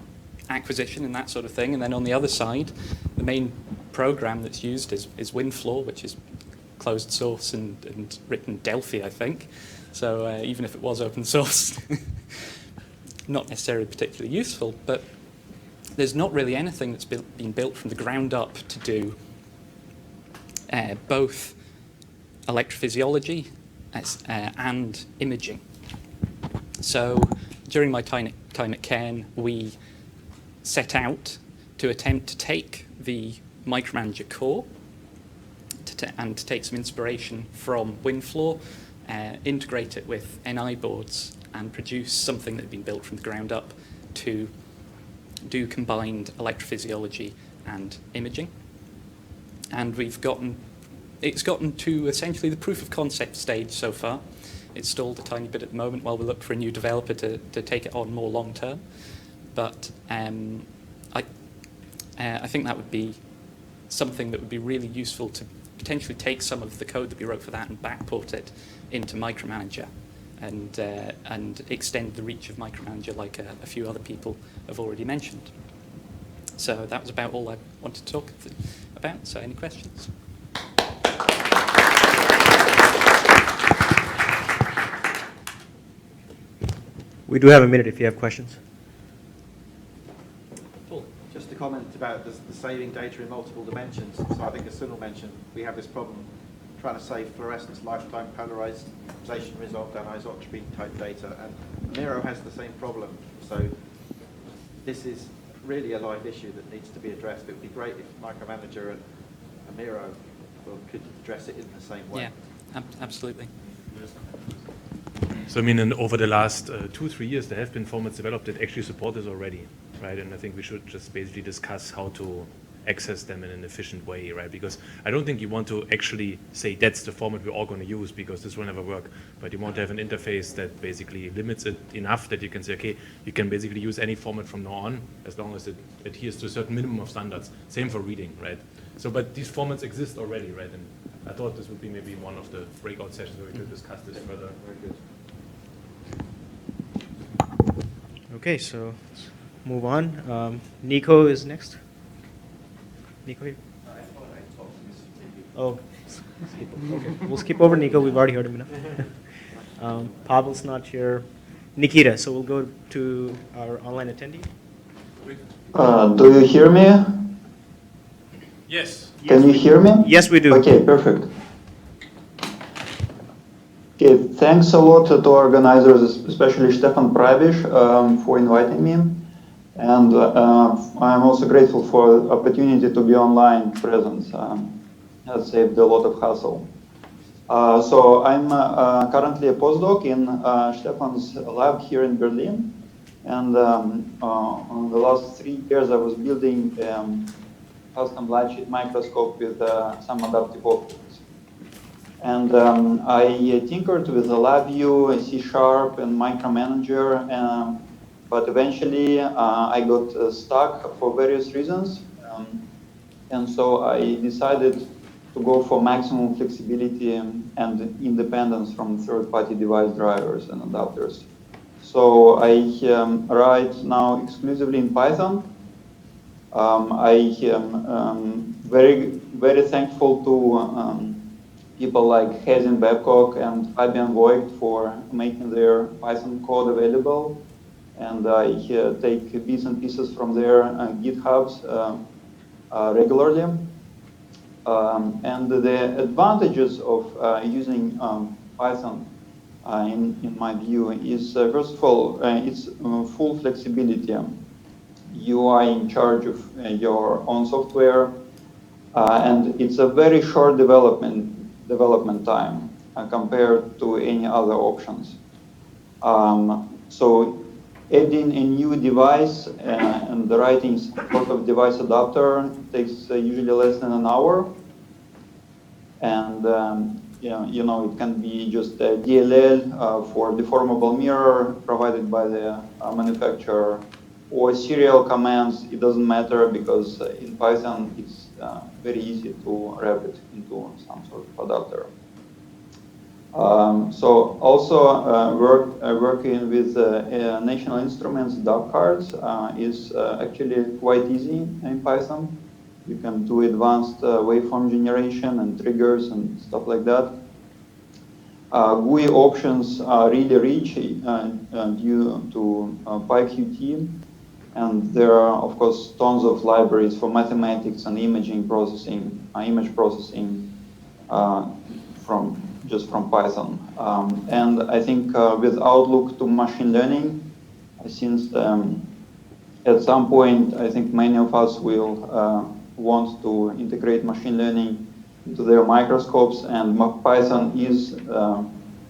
acquisition and that sort of thing, and then on the other side, the main program that's used is WinFloor, which is closed source and written Delphi, I think. So even if it was open source, not necessarily particularly useful, but there's not really anything that's been built from the ground up to do both electrophysiology and imaging. So during my time at Cairn, we set out to attempt to take the Micromanager core and to take some inspiration from WinFloor, integrate it with NI boards, and produce something that had been built from the ground up to do combined electrophysiology and imaging. And it's gotten to essentially the proof of concept stage so far. It's stalled a tiny bit at the moment while we look for a new developer to take it on more long term. But I think that would be something that would be really useful to potentially take some of the code that we wrote for that and backport it into Micromanager and extend the reach of Micromanager like a few other people have already mentioned. So that was about all I wanted to talk about. So any questions? We do have a minute if you have questions. Just a comment about the saving data in multiple dimensions. So I think as Sunil mentioned, we have this problem trying to save fluorescence lifetime polarization resolved anisotropy type data, and Miro has the same problem. So this is really a live issue that needs to be addressed. It would be great if Micromanager and Miro could address it in the same way. Yeah, absolutely. So I mean, over the last 2-3 years, there have been formats developed that actually support this already, right? And I think we should just basically discuss how to access them in an efficient way, right? Because I don't think you want to actually say that's the format we're all going to use because this will never work. But you want to have an interface that basically limits it enough that you can say, okay, you can basically use any format from now on as long as it adheres to a certain minimum of standards. Same for reading, right? So, but these formats exist already, right? And I thought this would be maybe one of the breakout sessions where we could discuss this further. Very good. Okay, so let's move on. Nico is next. Nico here? Oh, okay. We'll skip over Nico. We've already heard him enough. Pavel's not here. Nikita, so we'll go to our online attendee. Do you hear me? Yes. Can you hear me? Yes, we do. Okay, perfect. Okay, thanks a lot to organizers, especially Stefan Pravish, for inviting me. And I'm also grateful for the opportunity to be online present. That saved a lot of hassle. So I'm currently a postdoc in Stefan's lab here in Berlin. And on the last 3 years, I was building custom light sheet microscope with some adaptive optics. And I tinkered with the LabVIEW, C# and Micromanager, but eventually I got stuck for various reasons. And so I decided to go for maximum flexibility and independence from third-party device drivers and adapters. So I write now exclusively in Python. I am very thankful to people like Hazen Babcock and Fabian Voigt for making their Python code available. and I take bits and pieces from their GitHubs regularly. And the advantages of using Python, in my view, is first of all, it's full flexibility. You are in charge of your own software, and it's a very short development time compared to any other options. So adding a new device and writing sort of device adapter takes usually less than an hour. And you know, it can be just a DLL for deformable mirror provided by the manufacturer, or serial commands. It doesn't matter, because in Python it's very easy to wrap it into some sort of adapter. So also working with National Instruments DAC cards is actually quite easy in Python. You can do advanced waveform generation and triggers and stuff like that. GUI options are really rich due to PyQt, and there are, of course, tons of libraries for mathematics and imaging processing, image processing from Python. And I think with outlook to machine learning, since at some point I think many of us will want to integrate machine learning into their microscopes, and Python is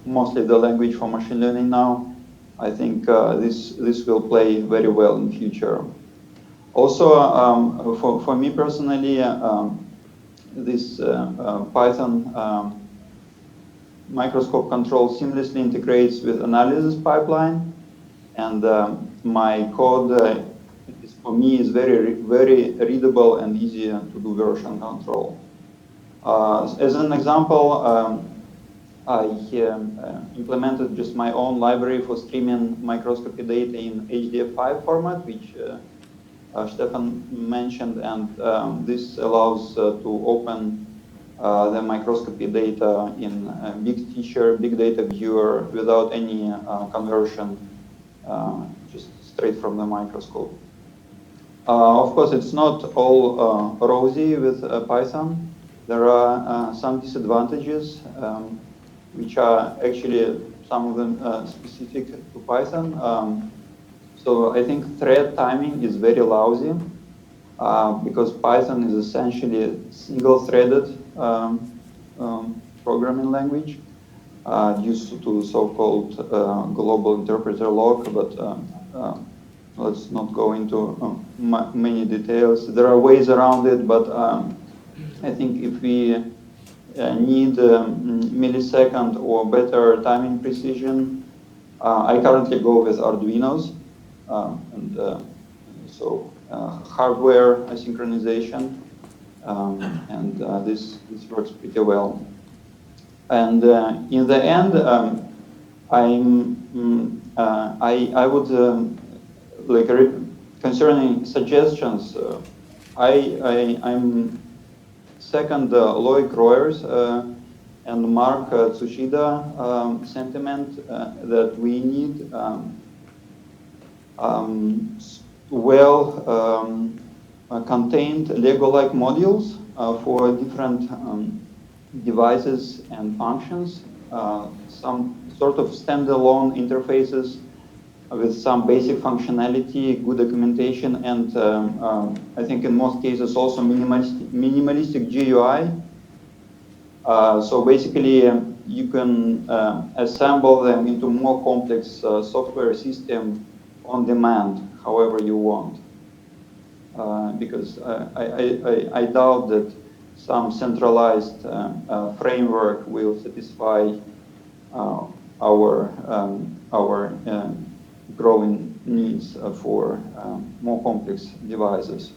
mostly the language for machine learning now. I think this will play very well in future. Also, for me personally, this Python microscope control seamlessly integrates with analysis pipeline, and my code for me is very readable and easy to do version control. As an example, I implemented just my own library for streaming microscopy data in HDF5 format, which Stefan mentioned, and this allows to open the microscopy data in big feature, big data viewer without any conversion, just straight from the microscope. Of course, it's not all rosy with Python. There are some disadvantages, which are actually some of them specific to Python. So I think thread timing is very lousy, because Python is essentially single-threaded programming language, used to so-called global interpreter lock, but let's not go into many details. There are ways around it, but I think if we need millisecond or better timing precision, I currently go with Arduinos, and so hardware synchronization, and this works pretty well. And in the end, I would like concerning suggestions. I'm second Loic Royers and Mark Tsushida sentiment that we need contained Lego-like modules for different devices and functions, some sort of standalone interfaces with some basic functionality, good documentation, and I think in most cases also minimalistic GUI. So basically, you can assemble them into more complex software system on demand, however you want. Because I doubt that some centralized framework will satisfy our growing needs for more complex devices.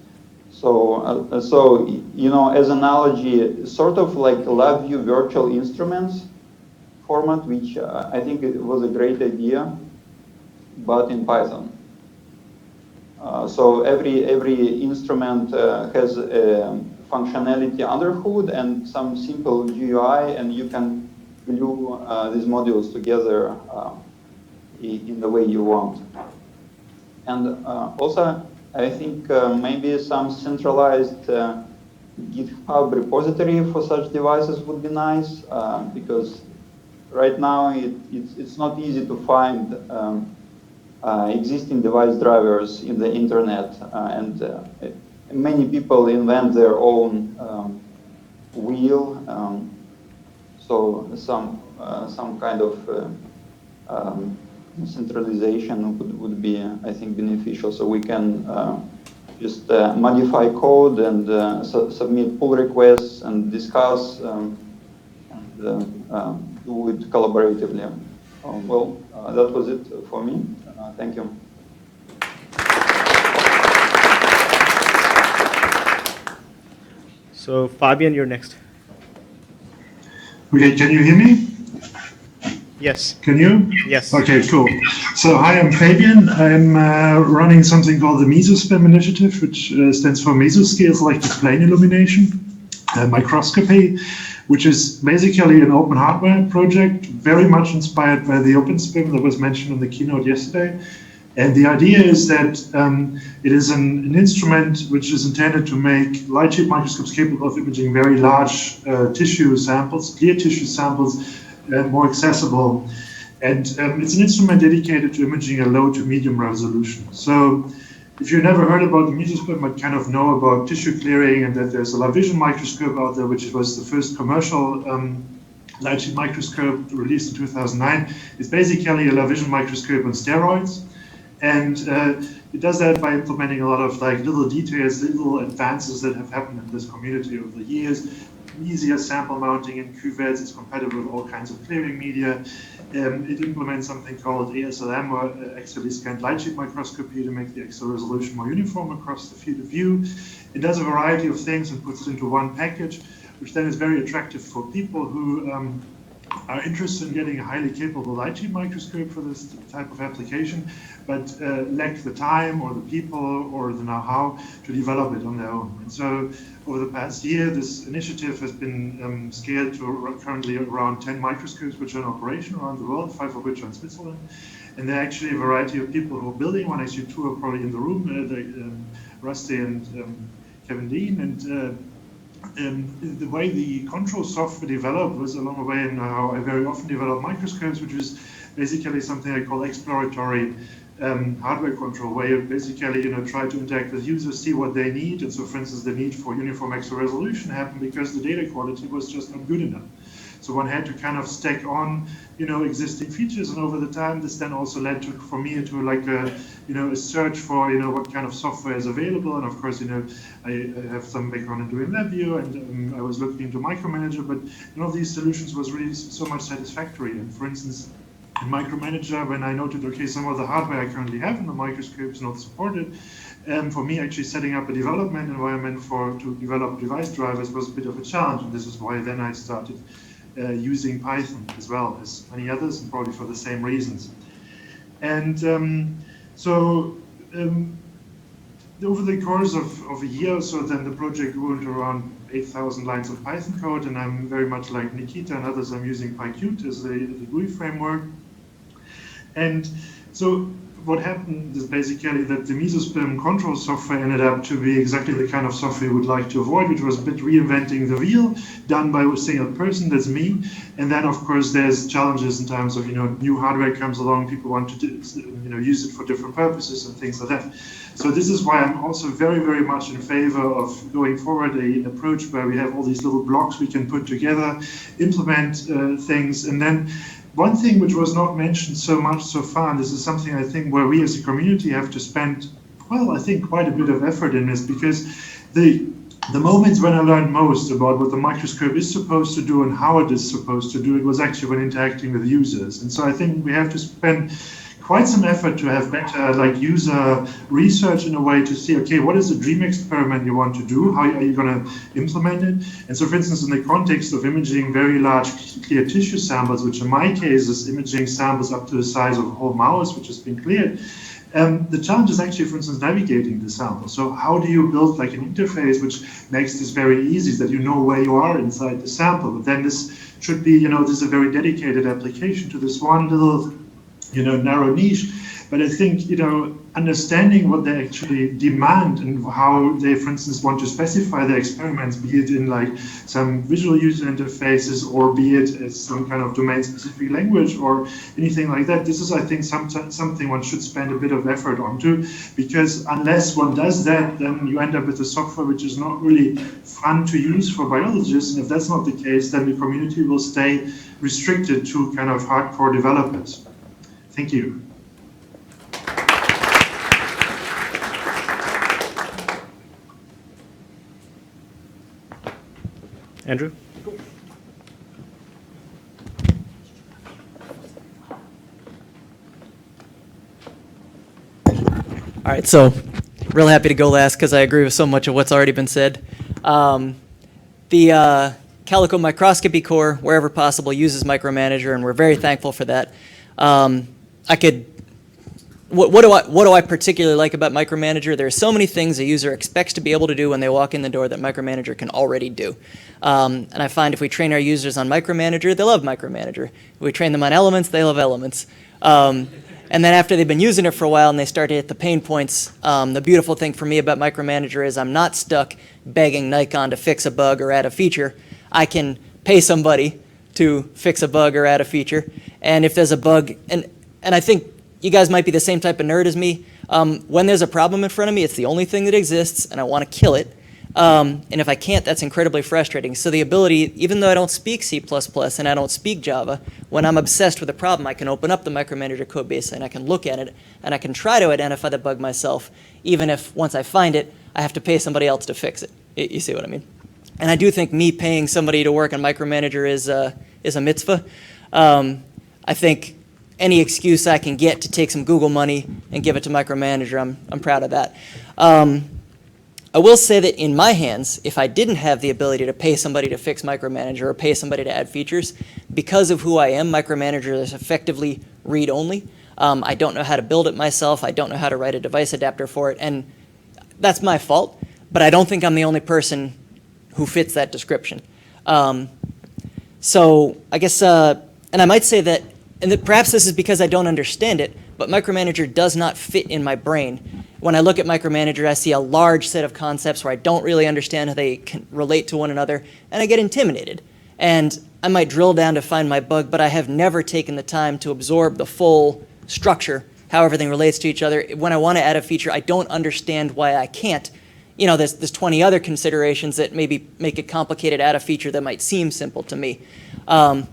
So you know, as analogy, sort of like LabVIEW virtual instruments format, which I think it was a great idea, but in Python. So every instrument has a functionality under hood and some simple GUI, and you can glue these modules together in the way you want. And also, I think maybe some centralized GitHub repository for such devices would be nice, because right now it's not easy to find existing device drivers in the internet, and many people invent their own wheel. So some kind of centralization would be, I think, beneficial. So we can just modify code and submit pull requests and discuss and do it collaboratively. Well, that was it for me. Thank you. So Fabian, you're next. Okay, can you hear me? Yes. Can you? Yes. Okay, cool. So hi, I'm Fabian. I'm running something called the Mesospam Initiative, which stands for Mesoscale Selective Plane Illumination, Microscopy, which is basically an open hardware project, very much inspired by the OpenSPIM that was mentioned in the keynote yesterday. And the idea is that it is an instrument which is intended to make light sheet microscopes capable of imaging very large tissue samples, clear tissue samples, more accessible. And it's an instrument dedicated to imaging a low to medium resolution. So if you've never heard about the Mesospam, but kind of know about tissue clearing and that there's a LaVision microscope out there, which was the first commercial light sheet microscope released in 2009. It's basically a LaVision microscope on steroids. And it does that by implementing a lot of like little details, little advances that have happened in this community over the years. Easier sample mounting in cuvettes, it's compatible with all kinds of clearing media. It implements something called ASLM, or axially scanned light sheet microscopy, to make the axial resolution more uniform across the field of view. It does a variety of things and puts it into one package, which then is very attractive for people who are interested in getting a highly capable light sheet microscope for this type of application, but lack the time or the people or the know-how to develop it on their own. And so over the past year, this initiative has been scaled to currently around 10 microscopes which are in operation around the world, 5 of which are in Switzerland. And there are actually a variety of people who are building one. Actually, 2 are probably in the room, Rusty and Kevin Dean. And the way the control software developed was along the way in how I very often develop microscopes, which is basically something I call exploratory hardware control, where you basically try to interact with users, see what they need. And so, for instance, the need for uniform axial resolution happened because the data quality was just not good enough. So one had to kind of stack on, existing features, and over the time, this then also led to, for me, to like a search for, what kind of software is available. And of course, I have some background in doing LabVIEW, and I was looking into Micromanager, but none of these solutions was really so much satisfactory. And for instance, in Micromanager, when I noted, okay, some of the hardware I currently have in the microscope is not supported, for me, actually setting up a development environment to develop device drivers was a bit of a challenge, and this is why then I started using Python as well as many others, and probably for the same reasons. And over the course of a year or so, then the project grew into around 8,000 lines of Python code, and I'm very much like Nikita and others, I'm using PyQt as the GUI framework. And so what happened is basically that the Mesospam control software ended up to be exactly the kind of software we would like to avoid, which was a bit reinventing the wheel, done by a single person, that's me. And then, of course, there's challenges in terms of, new hardware comes along, people want to use it for different purposes and things like that. So this is why I'm also very, very much in favor of going forward an approach where we have all these little blocks we can put together, implement things, and then one thing which was not mentioned so much so far, and this is something I think where we as a community have to spend, well, I think quite a bit of effort in this, because the moments when I learned most about what the microscope is supposed to do and how it is supposed to do it was actually when interacting with users. And so I think we have to spend quite some effort to have better user research in a way to see, okay, what is the dream experiment you want to do? How are you going to implement it? And so, for instance, in the context of imaging very large clear tissue samples, which in my case is imaging samples up to the size of a whole mouse, which has been cleared, the challenge is actually, for instance, navigating the sample. So how do you build like an interface which makes this very easy, that you know where you are inside the sample? But then this should be, this is a very dedicated application to this one little narrow niche. But I think, understanding what they actually demand and how they, for instance, want to specify their experiments, be it in like some visual user interfaces or be it as some kind of domain-specific language or anything like that, this is, I think, something one should spend a bit of effort onto, because unless one does that, then you end up with a software which is not really fun to use for biologists, and if that's not the case, then the community will stay restricted to kind of hardcore developers. Thank you. Andrew? All right, so real happy to go last because I agree with so much of what's already been said. The Calico Microscopy core, wherever possible, uses Micromanager, and we're very thankful for that. What do I particularly like about Micromanager? There are so many things a user expects to be able to do when they walk in the door that Micromanager can already do. And I find if we train our users on Micromanager, they love Micromanager. If we train them on Elements, they love Elements. And then after they've been using it for a while and they start to hit the pain points, the beautiful thing for me about Micromanager is I'm not stuck begging Nikon to fix a bug or add a feature. I can pay somebody to fix a bug or add a feature. And if there's a bug, and I think you guys might be the same type of nerd as me, when there's a problem in front of me, it's the only thing that exists and I want to kill it. And if I can't, that's incredibly frustrating. So the ability, even though I don't speak C++ and I don't speak Java, when I'm obsessed with a problem, I can open up the Micromanager code base and I can look at it and I can try to identify the bug myself, even if once I find it, I have to pay somebody else to fix it. You see what I mean? And I do think me paying somebody to work on Micromanager is a mitzvah. I think any excuse I can get to take some Google money and give it to Micromanager, I'm proud of that. I will say that in my hands, if I didn't have the ability to pay somebody to fix Micromanager or pay somebody to add features, because of who I am, Micromanager is effectively read-only. I don't know how to build it myself. I don't know how to write a device adapter for it, and that's my fault, but I don't think I'm the only person who fits that description. So I guess, and I might say that, and that perhaps this is because I don't understand it, but Micromanager does not fit in my brain. When I look at Micromanager, I see a large set of concepts where I don't really understand how they can relate to one another, and I get intimidated. And I might drill down to find my bug, but I have never taken the time to absorb the full structure, how everything relates to each other. When I want to add a feature, I don't understand why I can't. There's 20 other considerations that maybe make it complicated to add a feature that might seem simple to me. And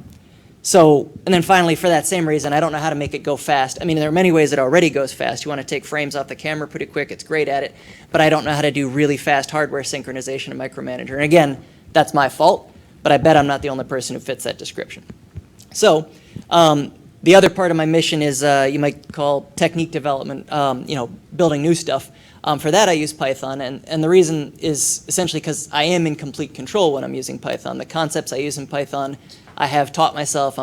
then finally, for that same reason, I don't know how to make it go fast. I mean, there are many ways it already goes fast. You want to take frames off the camera pretty quick, it's great at it, but I don't know how to do really fast hardware synchronization in Micromanager. And again, that's my fault, but I bet I'm not the only person who fits that description. So the other part of my mission is you might call technique development, building new stuff. For that, I use Python, and the reason is essentially because I am in complete control when I'm using Python. The concepts I use in Python, I have taught myself.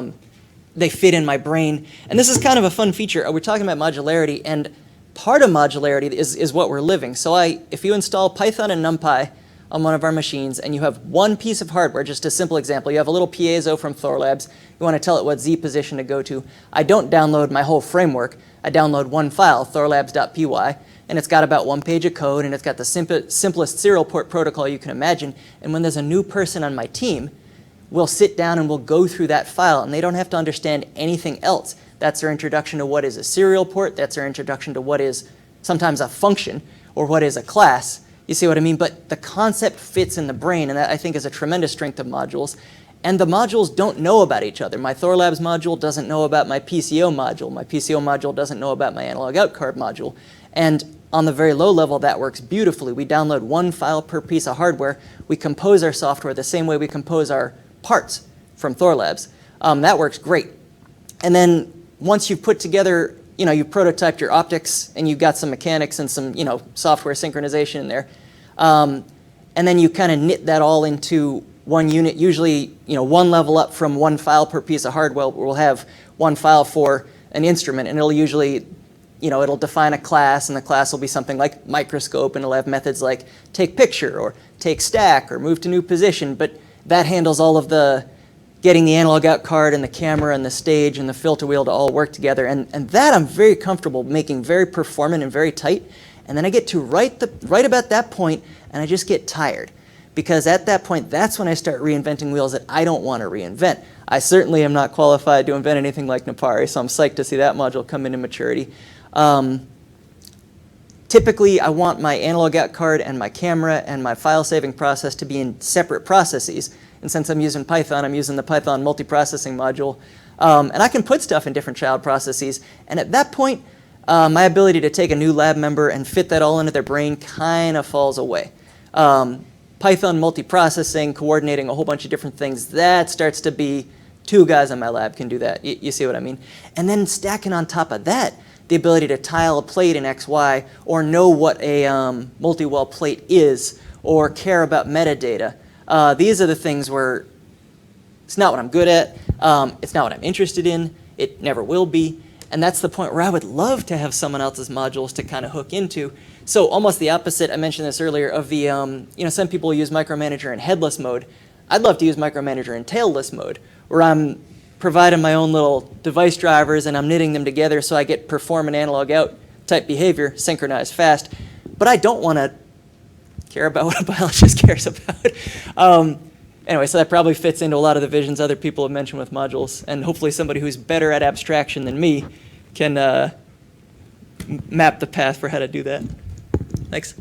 They fit in my brain. And this is kind of a fun feature. We're talking about modularity, and part of modularity is what we're living. So if you install Python and NumPy on one of our machines, and you have one piece of hardware, just a simple example, you have a little piezo from Thorlabs, you want to tell it what Z position to go to. I don't download my whole framework. I download one file, thorlabs.py, and it's got about 1 page of code, and it's got the simplest serial port protocol you can imagine. And when there's a new person on my team, we'll sit down and we'll go through that file, and they don't have to understand anything else. That's their introduction to what is a serial port. That's their introduction to what is sometimes a function or what is a class. You see what I mean? But the concept fits in the brain, and that I think is a tremendous strength of modules. And the modules don't know about each other. My Thorlabs module doesn't know about my PCO module. My PCO module doesn't know about my analog out card module. And on the very low level, that works beautifully. We download one file per piece of hardware. We compose our software the same way we compose our parts from Thorlabs. That works great. And then once you've put together, you've prototyped your optics and you've got some mechanics and some, software synchronization in there. And then you kind of knit that all into one unit, usually, one level up from one file per piece of hardware. We'll have one file for an instrument, and it'll usually, it'll define a class, and the class will be something like microscope, and it'll have methods like take picture or take stack or move to new position. But that handles all of the getting the analog out card and the camera and the stage and the filter wheel to all work together. And that I'm very comfortable making very performant and very tight. And then I get to right about that point, and I just get tired. Because at that point, that's when I start reinventing wheels that I don't want to reinvent. I certainly am not qualified to invent anything like Napari, so I'm psyched to see that module come into maturity. Typically, I want my analog out card and my camera and my file saving process to be in separate processes. And since I'm using Python, I'm using the Python multiprocessing module. And I can put stuff in different child processes. And at that point, my ability to take a new lab member and fit that all into their brain kind of falls away. Python multiprocessing, coordinating a whole bunch of different things, that starts to be 2 guys in my lab can do that. You see what I mean? And then stacking on top of that, the ability to tile a plate in XY or know what a multi-well plate is or care about metadata. These are the things where it's not what I'm good at, it's not what I'm interested in, it never will be, and that's the point where I would love to have someone else's modules to kind of hook into. So almost the opposite, I mentioned this earlier, of the, some people use Micromanager in headless mode. I'd love to use Micromanager in tailless mode, where I'm providing my own little device drivers and I'm knitting them together so I get perform and analog out type behavior, synchronized fast. But I don't want to care about what a biologist cares about. Anyway, so that probably fits into a lot of the visions other people have mentioned with modules, and hopefully somebody who's better at abstraction than me can map the path for how to do that. Thanks.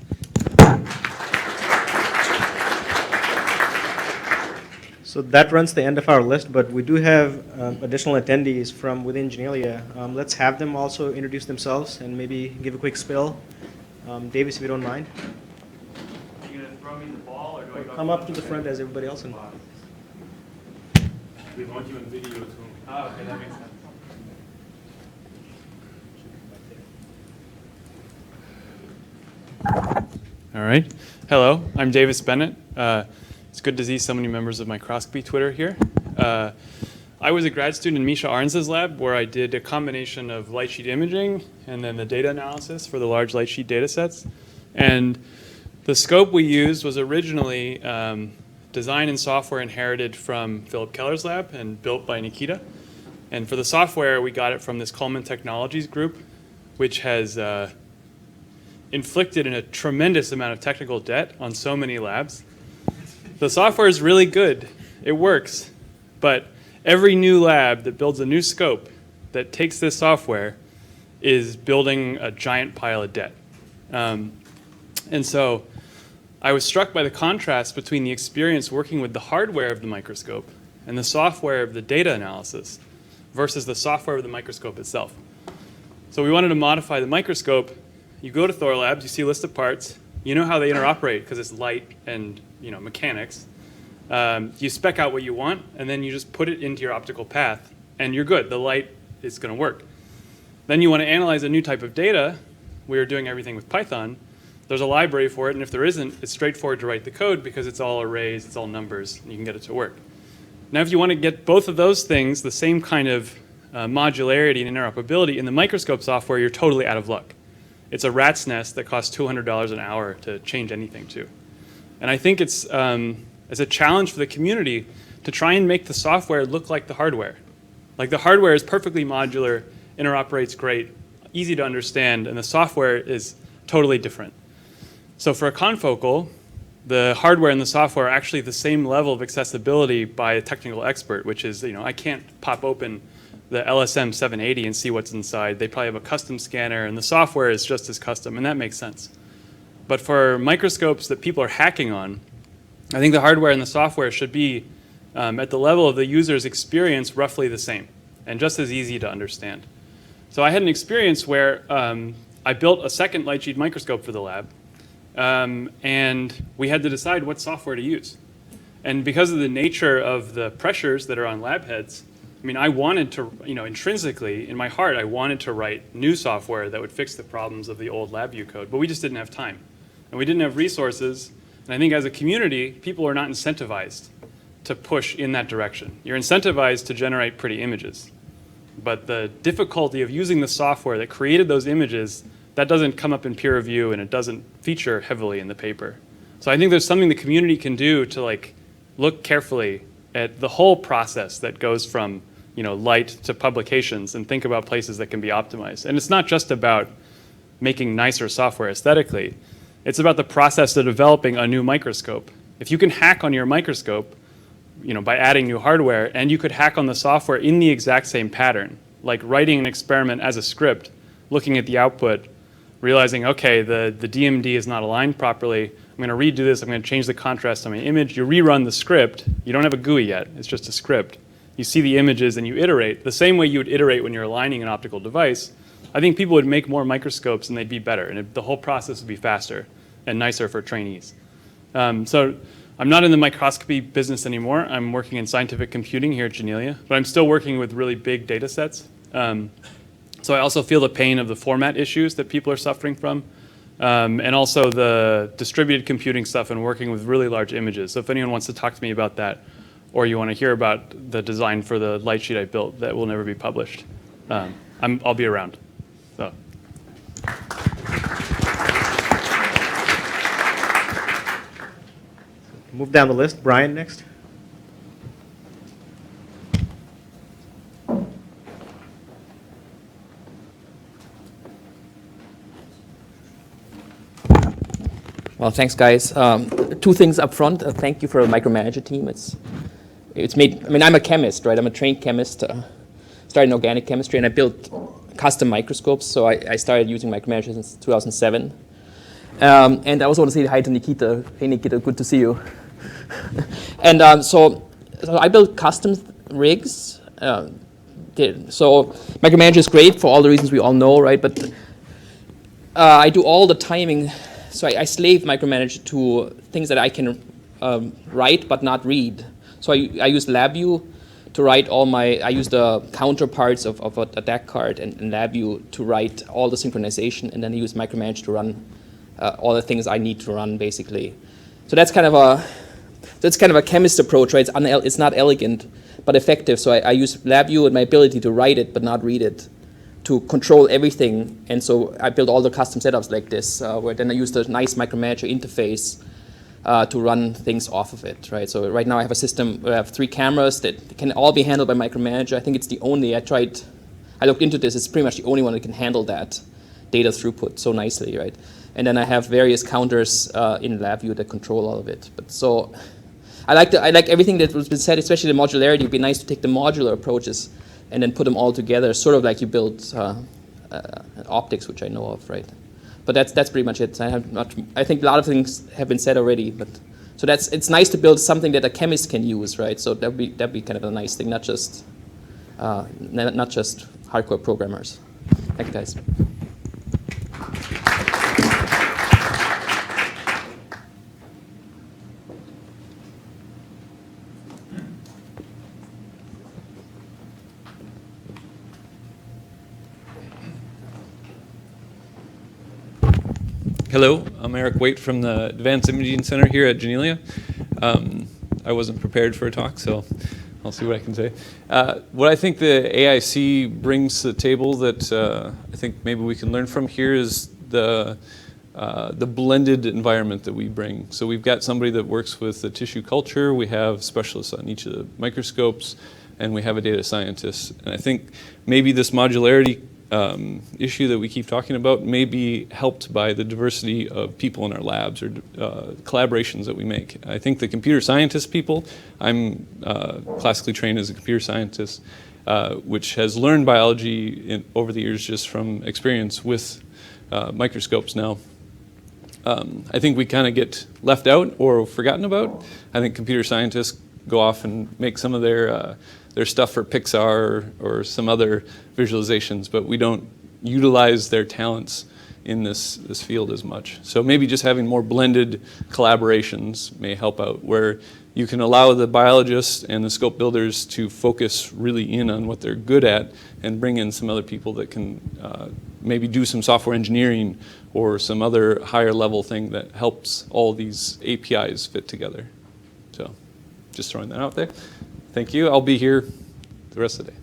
So that runs the end of our list, but we do have additional attendees from within Janelia. Let's have them also introduce themselves and maybe give a quick spill. Davis, if you don't mind. Are you going to throw me the ball, or do I go come up to the front as everybody else? And we want you in video too. Oh, okay, that makes sense. All right. Hello, I'm Davis Bennett. It's good to see so many members of Microscopy Twitter here. I was a grad student in Misha Arns's lab where I did a combination of light sheet imaging and then the data analysis for the large light sheet data sets. And the scope we used was originally design and software inherited from Philip Keller's lab and built by Takeda. And for the software, we got it from this Coleman Technologies group, which has inflicted a tremendous amount of technical debt on so many labs. The software is really good. It works. But every new lab that builds a new scope that takes this software is building a giant pile of debt. And so I was struck by the contrast between the experience working with the hardware of the microscope and the software of the data analysis versus the software of the microscope itself. So we wanted to modify the microscope. You go to Thor Labs, you see a list of parts, you know how they interoperate because it's light and mechanics. You spec out what you want, and then you just put it into your optical path, and you're good. The light is going to work. Then you want to analyze a new type of data. We are doing everything with Python. There's a library for it, and if there isn't, it's straightforward to write the code because it's all arrays, it's all numbers, and you can get it to work. Now, if you want to get both of those things, the same kind of modularity and interoperability in the microscope software, you're totally out of luck. It's a rat's nest that costs $200 an hour to change anything to. And I think it's a challenge for the community to try and make the software look like the hardware. Like the hardware is perfectly modular, interoperates great, easy to understand, and the software is totally different. So for a confocal, the hardware and the software are actually the same level of accessibility by a technical expert, which is, I can't pop open the LSM 780 and see what's inside. They probably have a custom scanner, and the software is just as custom, and that makes sense. But for microscopes that people are hacking on, I think the hardware and the software should be at the level of the user's experience roughly the same and just as easy to understand. So I had an experience where I built a second light sheet microscope for the lab, and we had to decide what software to use. And because of the nature of the pressures that are on lab heads, I wanted to, intrinsically, in my heart, I wanted to write new software that would fix the problems of the old LabVIEW code, but we just didn't have time. And we didn't have resources, and I think as a community, people are not incentivized to push in that direction. You're incentivized to generate pretty images, but the difficulty of using the software that created those images, that doesn't come up in peer review, and it doesn't feature heavily in the paper. So I think there's something the community can do to look carefully at the whole process that goes from light to publications and think about places that can be optimized. And it's not just about making nicer software aesthetically. It's about the process of developing a new microscope. If you can hack on your microscope, by adding new hardware, and you could hack on the software in the exact same pattern, like writing an experiment as a script, looking at the output, realizing, okay, the DMD is not aligned properly. I'm going to redo this. I'm going to change the contrast on my image. You rerun the script. You don't have a GUI yet. It's just a script. You see the images and you iterate. The same way you would iterate when you're aligning an optical device, I think people would make more microscopes and they'd be better. And the whole process would be faster and nicer for trainees. So I'm not in the microscopy business anymore. I'm working in scientific computing here at Janelia. But I'm still working with really big data sets. So I also feel the pain of the format issues that people are suffering from, and also the distributed computing stuff and working with really large images. So if anyone wants to talk to me about that, or you want to hear about the design for the light sheet I built that will never be published, I'll be around. So. Move down the list. Brian next. Well, thanks, guys. Two things up front. Thank you for the micromanager team. It's made. I mean, I'm a chemist, right? I'm a trained chemist. Started in organic chemistry, and I built custom microscopes. So I started using micromanager since 2007. And I also want to say hi to Nikita. Hey, Nikita, good to see you. And so I built custom rigs. So micromanager is great for all the reasons we all know, right? But I do all the timing. So I slave micromanager to things that I can write but not read. So I use LabVIEW to write I use the counterparts of a DAC card and LabVIEW to write all the synchronization, and then I use micromanager to run all the things I need to run, basically. So that's kind of a chemist approach, right? It's not elegant, but effective. So I use LabVIEW and my ability to write it but not read it to control everything. And so I built all the custom setups like this, where then I use the nice micromanager interface to run things off of it, right? So right now I have a system where I have 3 cameras that can all be handled by micromanager. I think it's the only, I looked into this, it's pretty much the only one that can handle that data throughput so nicely, right? And then I have various counters in LabVIEW that control all of it. But so I like everything that was been said, especially the modularity. It'd be nice to take the modular approaches and then put them all together, sort of like you build optics, which I know of, right? But that's pretty much it. I think a lot of things have been said already, but so it's nice to build something that a chemist can use, right? So that'd be kind of a nice thing, not just hardcore programmers. Thank you, guys. Hello, I'm Eric Waite from the Advanced Imaging Center here at Janelia. I wasn't prepared for a talk, so I'll see what I can say. What I think the AIC brings to the table that I think maybe we can learn from here is the blended environment that we bring. So we've got somebody that works with the tissue culture, we have specialists on each of the microscopes, and we have a data scientist. And I think maybe this modularity issue that we keep talking about may be helped by the diversity of people in our labs or collaborations that we make. I think the computer scientist people, I'm classically trained as a computer scientist, which has learned biology over the years just from experience with microscopes now. I think we kind of get left out or forgotten about. I think computer scientists go off and make some of their stuff for Pixar or some other visualizations, but we don't utilize their talents in this field as much. So maybe just having more blended collaborations may help out, where you can allow the biologists and the scope builders to focus really in on what they're good at and bring in some other people that can maybe do some software engineering or some other higher level thing that helps all these APIs fit together. So just throwing that out there. Thank you. I'll be here the rest of the day.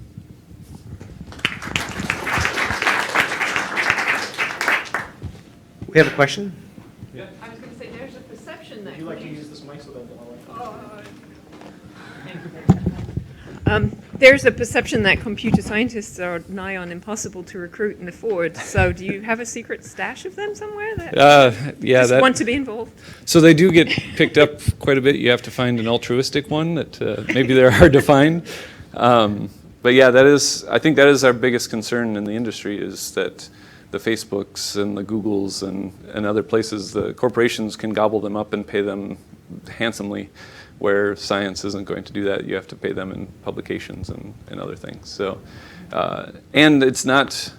We have a question? I was going to say, there's a perception that Would you like to use this mic so that There's a perception that computer scientists are nigh on impossible to recruit and afford. So do you have a secret stash of them somewhere that just want to be involved? So they do get picked up quite a bit. You have to find an altruistic one that maybe they're hard to find. But yeah, I think that is our biggest concern in the industry, is that the Facebooks and the Googles and other places, the corporations can gobble them up and pay them handsomely, where science isn't going to do that. You have to pay them in publications and other things. So, and it's not,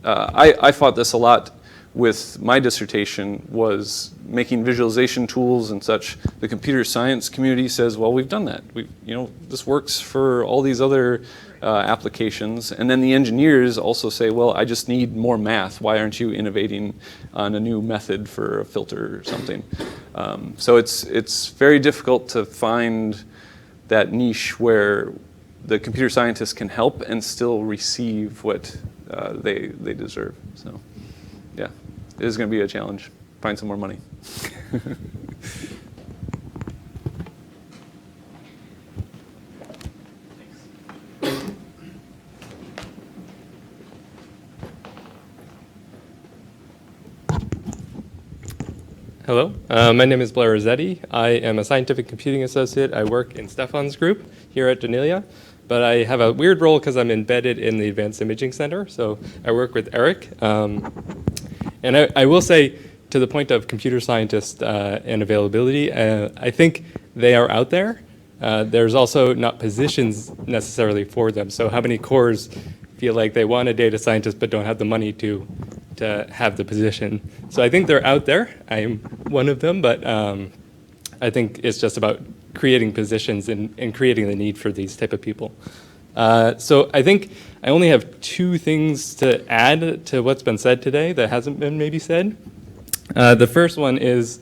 I fought this a lot with my dissertation, was making visualization tools and such. The computer science community says, well, we've done that. This works for all these other applications. And then the engineers also say, well, I just need more math. Why aren't you innovating on a new method for a filter or something? So it's very difficult to find that niche where the computer scientists can help and still receive what they deserve. So yeah, it is going to be a challenge. Find some more money. Hello, my name is Blair Rosetti. I am a scientific computing associate. I work in Stefan's group here at Janelia, but I have a weird role because I'm embedded in the Advanced Imaging Center. So I work with Eric. And I will say, to the point of computer scientists and availability, I think they are out there. There's also not positions necessarily for them. So how many cores feel like they want a data scientist but don't have the money to have the position? So I think they're out there. I'm one of them, but I think it's just about creating positions and creating the need for these type of people. So I think I only have two things to add to what's been said today that hasn't been maybe said. The first one is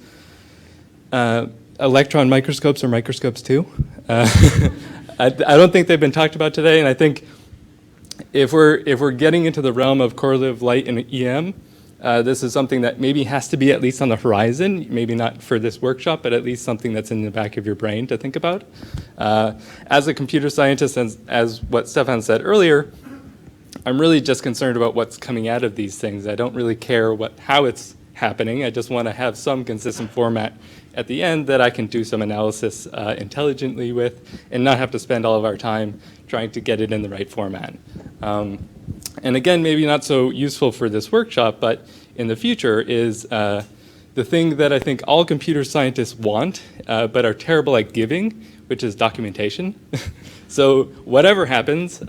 electron microscopes or microscopes too. I don't think they've been talked about today, and I think if we're getting into the realm of correlative light and EM, this is something that maybe has to be at least on the horizon, maybe not for this workshop, but at least something that's in the back of your brain to think about. As a computer scientist, as what Stefan said earlier, I'm really just concerned about what's coming out of these things. I don't really care how it's happening. I just want to have some consistent format at the end that I can do some analysis intelligently with and not have to spend all of our time trying to get it in the right format. And again, maybe not so useful for this workshop, but in the future is the thing that I think all computer scientists want, but are terrible at giving, which is documentation. So whatever happens,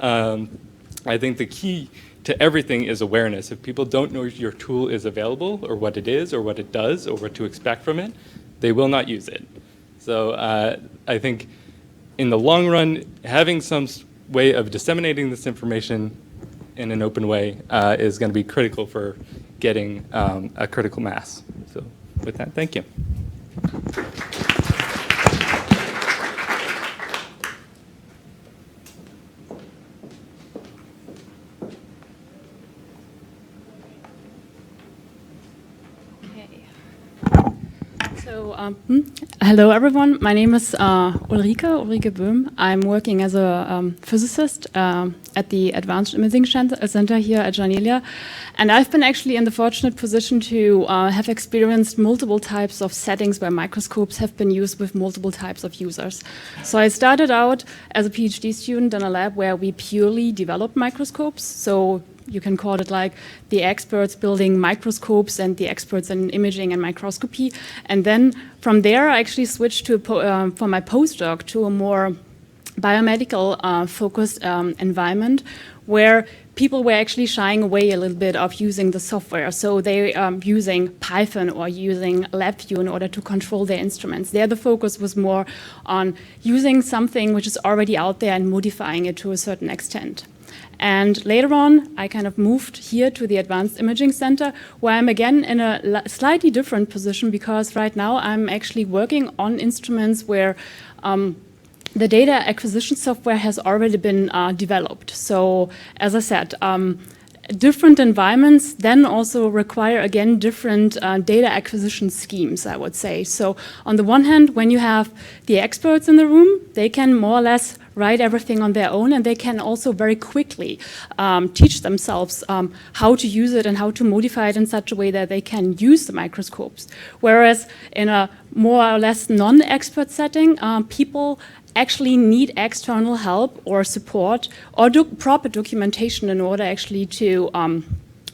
I think the key to everything is awareness. If people don't know your tool is available or what it is or what it does or what to expect from it, they will not use it. So I think in the long run, having some way of disseminating this information in an open way is going to be critical for getting a critical mass. So with that, thank you. Hello everyone, my name is Ulrike Böhm. I'm working as a physicist at the Advanced Imaging Center here at Janelia, and I've been actually in the fortunate position to have experienced multiple types of settings where microscopes have been used with multiple types of users. So I started out as a PhD student in a lab where we purely developed microscopes, so you can call it like the experts building microscopes and the experts in imaging and microscopy. And then from there, I actually switched to for my postdoc to a more biomedical focused environment where people were actually shying away a little bit of using the software. So they using Python or using LabVIEW in order to control their instruments. There the focus was more on using something which is already out there and modifying it to a certain extent. And later on, I kind of moved here to the Advanced Imaging Center, where I'm again in a slightly different position because right now I'm actually working on instruments where the data acquisition software has already been developed. So as I said, different environments then also require, again, different data acquisition schemes, I would say. So on the one hand, when you have the experts in the room, they can more or less write everything on their own, and they can also very quickly teach themselves how to use it and how to modify it in such a way that they can use the microscopes. Whereas in a more or less non-expert setting, people actually need external help or support or proper documentation in order actually to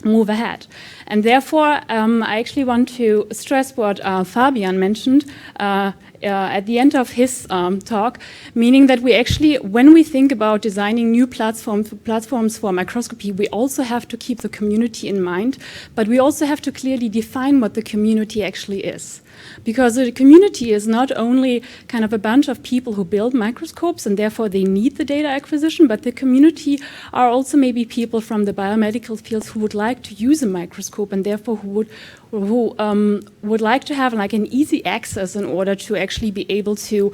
move ahead. And therefore, I actually want to stress what Fabian mentioned at the end of his talk, meaning that we actually, when we think about designing new platforms for microscopy, we also have to keep the community in mind, but we also have to clearly define what the community actually is. Because the community is not only kind of a bunch of people who build microscopes and therefore they need the data acquisition, but the community are also maybe people from the biomedical fields who would like to use a microscope and therefore who would like to have like an easy access in order to actually be able to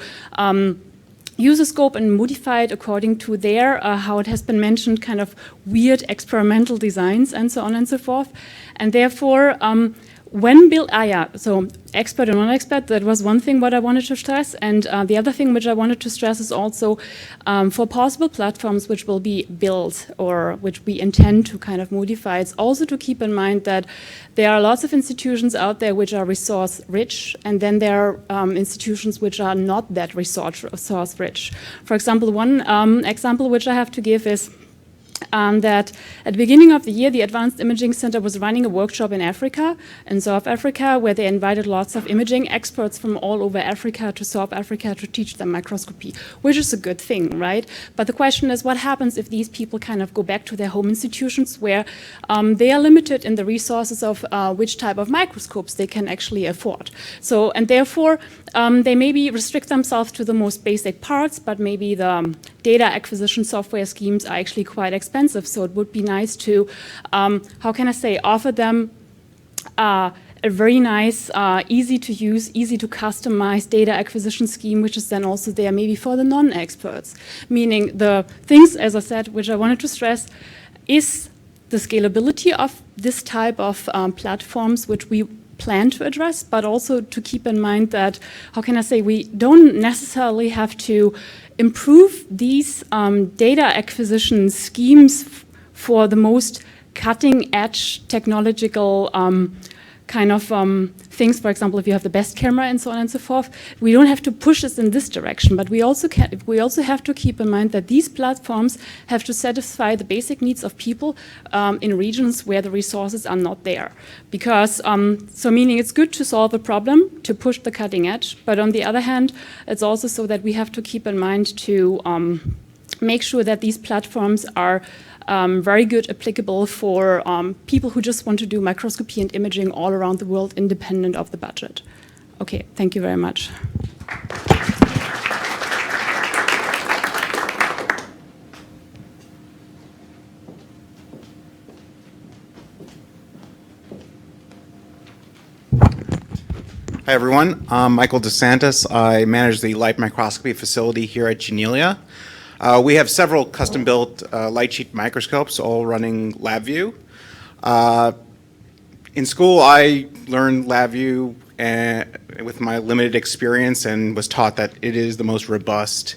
use a scope and modify it according to their, how it has been mentioned, kind of weird experimental designs and so on and so forth. And therefore, so expert and non-expert, that was one thing what I wanted to stress. And the other thing which I wanted to stress is also for possible platforms which will be built or which we intend to kind of modify, it's also to keep in mind that there are lots of institutions out there which are resource rich, and then there are institutions which are not that resource rich. For example, one example which I have to give is that at the beginning of the year, the Advanced Imaging Center was running a workshop in Africa, in South Africa, where they invited lots of imaging experts from all over Africa to South Africa to teach them microscopy, which is a good thing, right? But the question is, what happens if these people kind of go back to their home institutions where they are limited in the resources of which type of microscopes they can actually afford? So, and therefore, they maybe restrict themselves to the most basic parts, but maybe the data acquisition software schemes are actually quite expensive. So it would be nice to, how can I say, offer them a very nice, easy to use, easy to customize data acquisition scheme, which is then also there maybe for the non-experts. Meaning the things, as I said, which I wanted to stress, is the scalability of this type of platforms, which we plan to address, but also to keep in mind that, how can I say, we don't necessarily have to improve these data acquisition schemes for the most cutting edge technological kind of things. For example, if you have the best camera and so on and so forth, we don't have to push us in this direction, but we also have to keep in mind that these platforms have to satisfy the basic needs of people in regions where the resources are not there. Because, so meaning it's good to solve a problem, to push the cutting edge, but on the other hand, it's also so that we have to keep in mind to make sure that these platforms are very good, applicable for people who just want to do microscopy and imaging all around the world, independent of the budget. Okay, thank you very much. Hi everyone, I'm Michael DeSantis. I manage the light microscopy facility here at Janelia. We have several custom-built light sheet microscopes, all running LabVIEW. In school, I learned LabVIEW with my limited experience and was taught that it is the most robust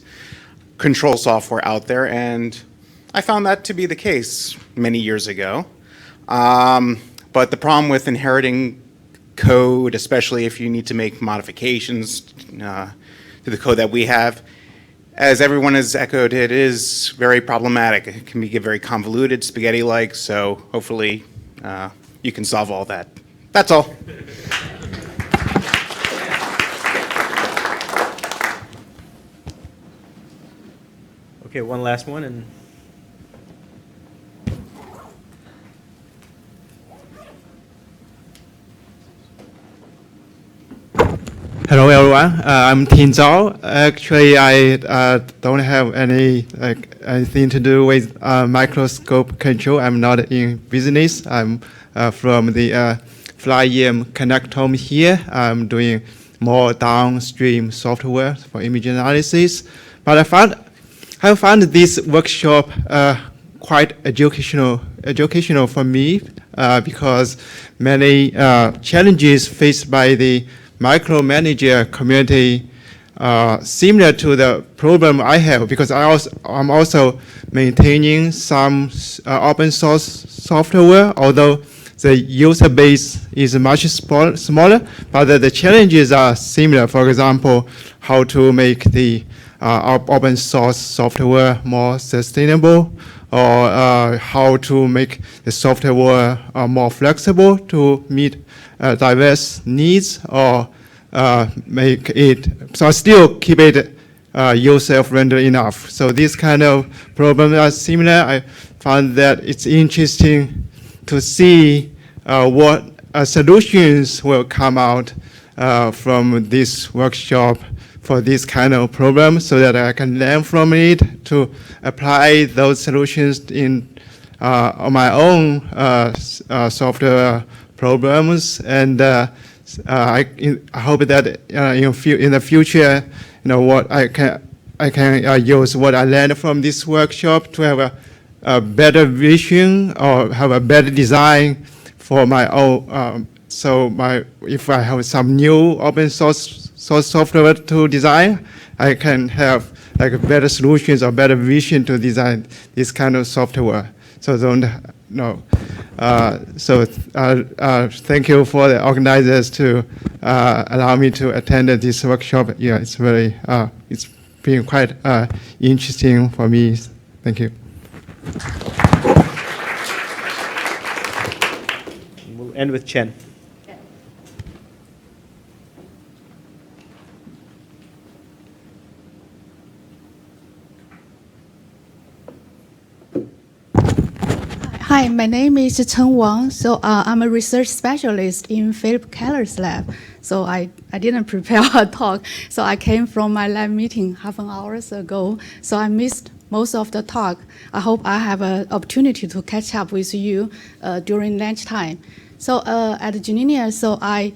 control software out there, and I found that to be the case many years ago. But the problem with inheriting code, especially if you need to make modifications to the code that we have, as everyone has echoed, it is very problematic. It can get very convoluted, spaghetti-like, so hopefully you can solve all that. That's all. Okay, one last one, and hello everyone, I'm Tin Zhao. Actually, I don't have anything to do with microscope control. I'm not in business. I'm from the Fly-EM Connectome here. I'm doing more downstream software for image analysis. But I found this workshop quite educational educational for me because many challenges faced by the micromanager community similar to the problem I have, because I'm also maintaining some open source software, although the user base is much smaller, but the challenges are similar. For example, how to make the open source software more sustainable, or how to make the software more flexible to meet diverse needs, or make it, so still keep it user-friendly enough. So these kind of problems are similar. I found that it's interesting to see what solutions will come out from this workshop for this kind of problem, so that I can learn from it to apply those solutions in on my own software problems. And I hope that in the future, what I can use what I learned from this workshop to have a better vision or have a better design for my own. If I have some new open source software to design, I can have like better solutions or better vision to design this kind of software. So thank you for the organizers to allow me to attend this workshop. Yeah, it's very, it's been quite interesting for me. Thank you. We'll end with Chen. Hi, my name is Chen Wang. So I'm a research specialist in Philip Keller's lab. So I didn't prepare a talk. So I came from my lab meeting half an hour ago. So I missed most of the talk. I hope I have an opportunity to catch up with you during lunchtime. So at Janelia, so I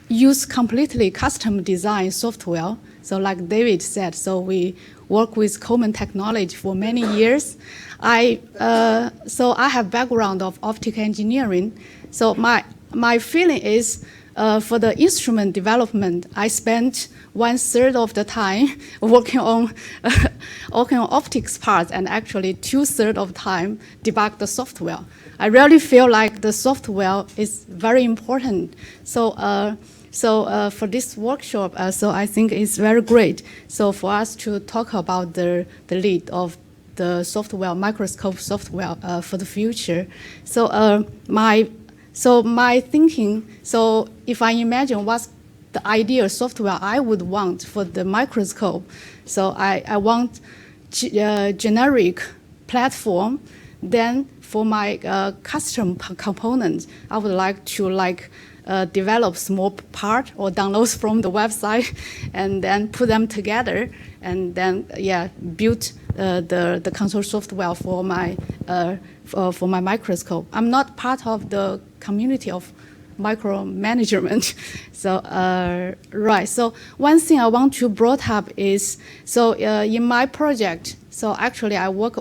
use completely custom design software. So like David said, so we work with common technology for many years. So I have background of optical engineering. So my feeling is for the instrument development, I spent 1/3 of the time working on optics parts, and actually 2/3 of time debug the software. I really feel like the software is very important. So for this workshop, so I think it's very great. So for us to talk about the lead of the software, microscope software for the future. So my thinking, so if I imagine what's the ideal software I would want for the microscope, so I want generic platform. Then for my custom components, I would like to develop small part or downloads from the website, and then put them together, and then build the control software for my microscope. I'm not part of the community of micromanagement. So right. So one thing I want to brought up is, so in my project, so actually I work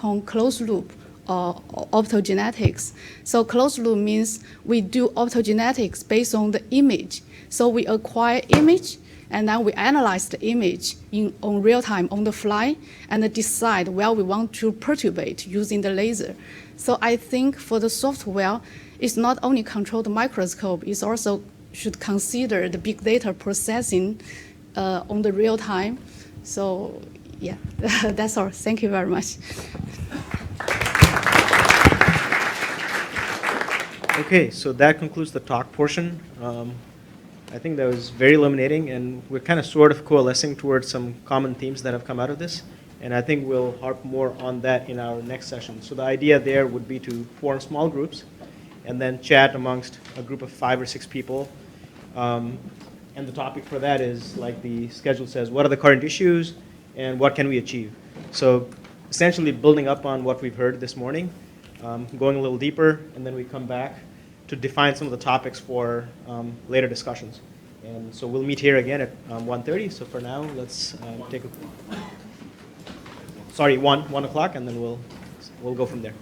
on closed loop optogenetics. So closed loop means we do optogenetics based on the image. So we acquire image, and then we analyze the image on real time, on the fly, and decide where we want to perturbate using the laser. So I think for the software, it's not only control the microscope, it's also should consider the big data processing on the real time. So yeah, that's all. Thank you very much. Okay, so that concludes the talk portion. I think that was very illuminating, and we're kind of sort of coalescing towards some common themes that have come out of this. And I think we'll harp more on that in our next session. So the idea there would be to form small groups and then chat amongst a group of 5 or 6 people. And the topic for that is, like the schedule says, what are the current issues and what can we achieve? So essentially building up on what we've heard this morning, going a little deeper, and then we come back to define some of the topics for later discussions. And so we'll meet here again at 1:30. So for now, let's take a, 1 o'clock, and then we'll go from there.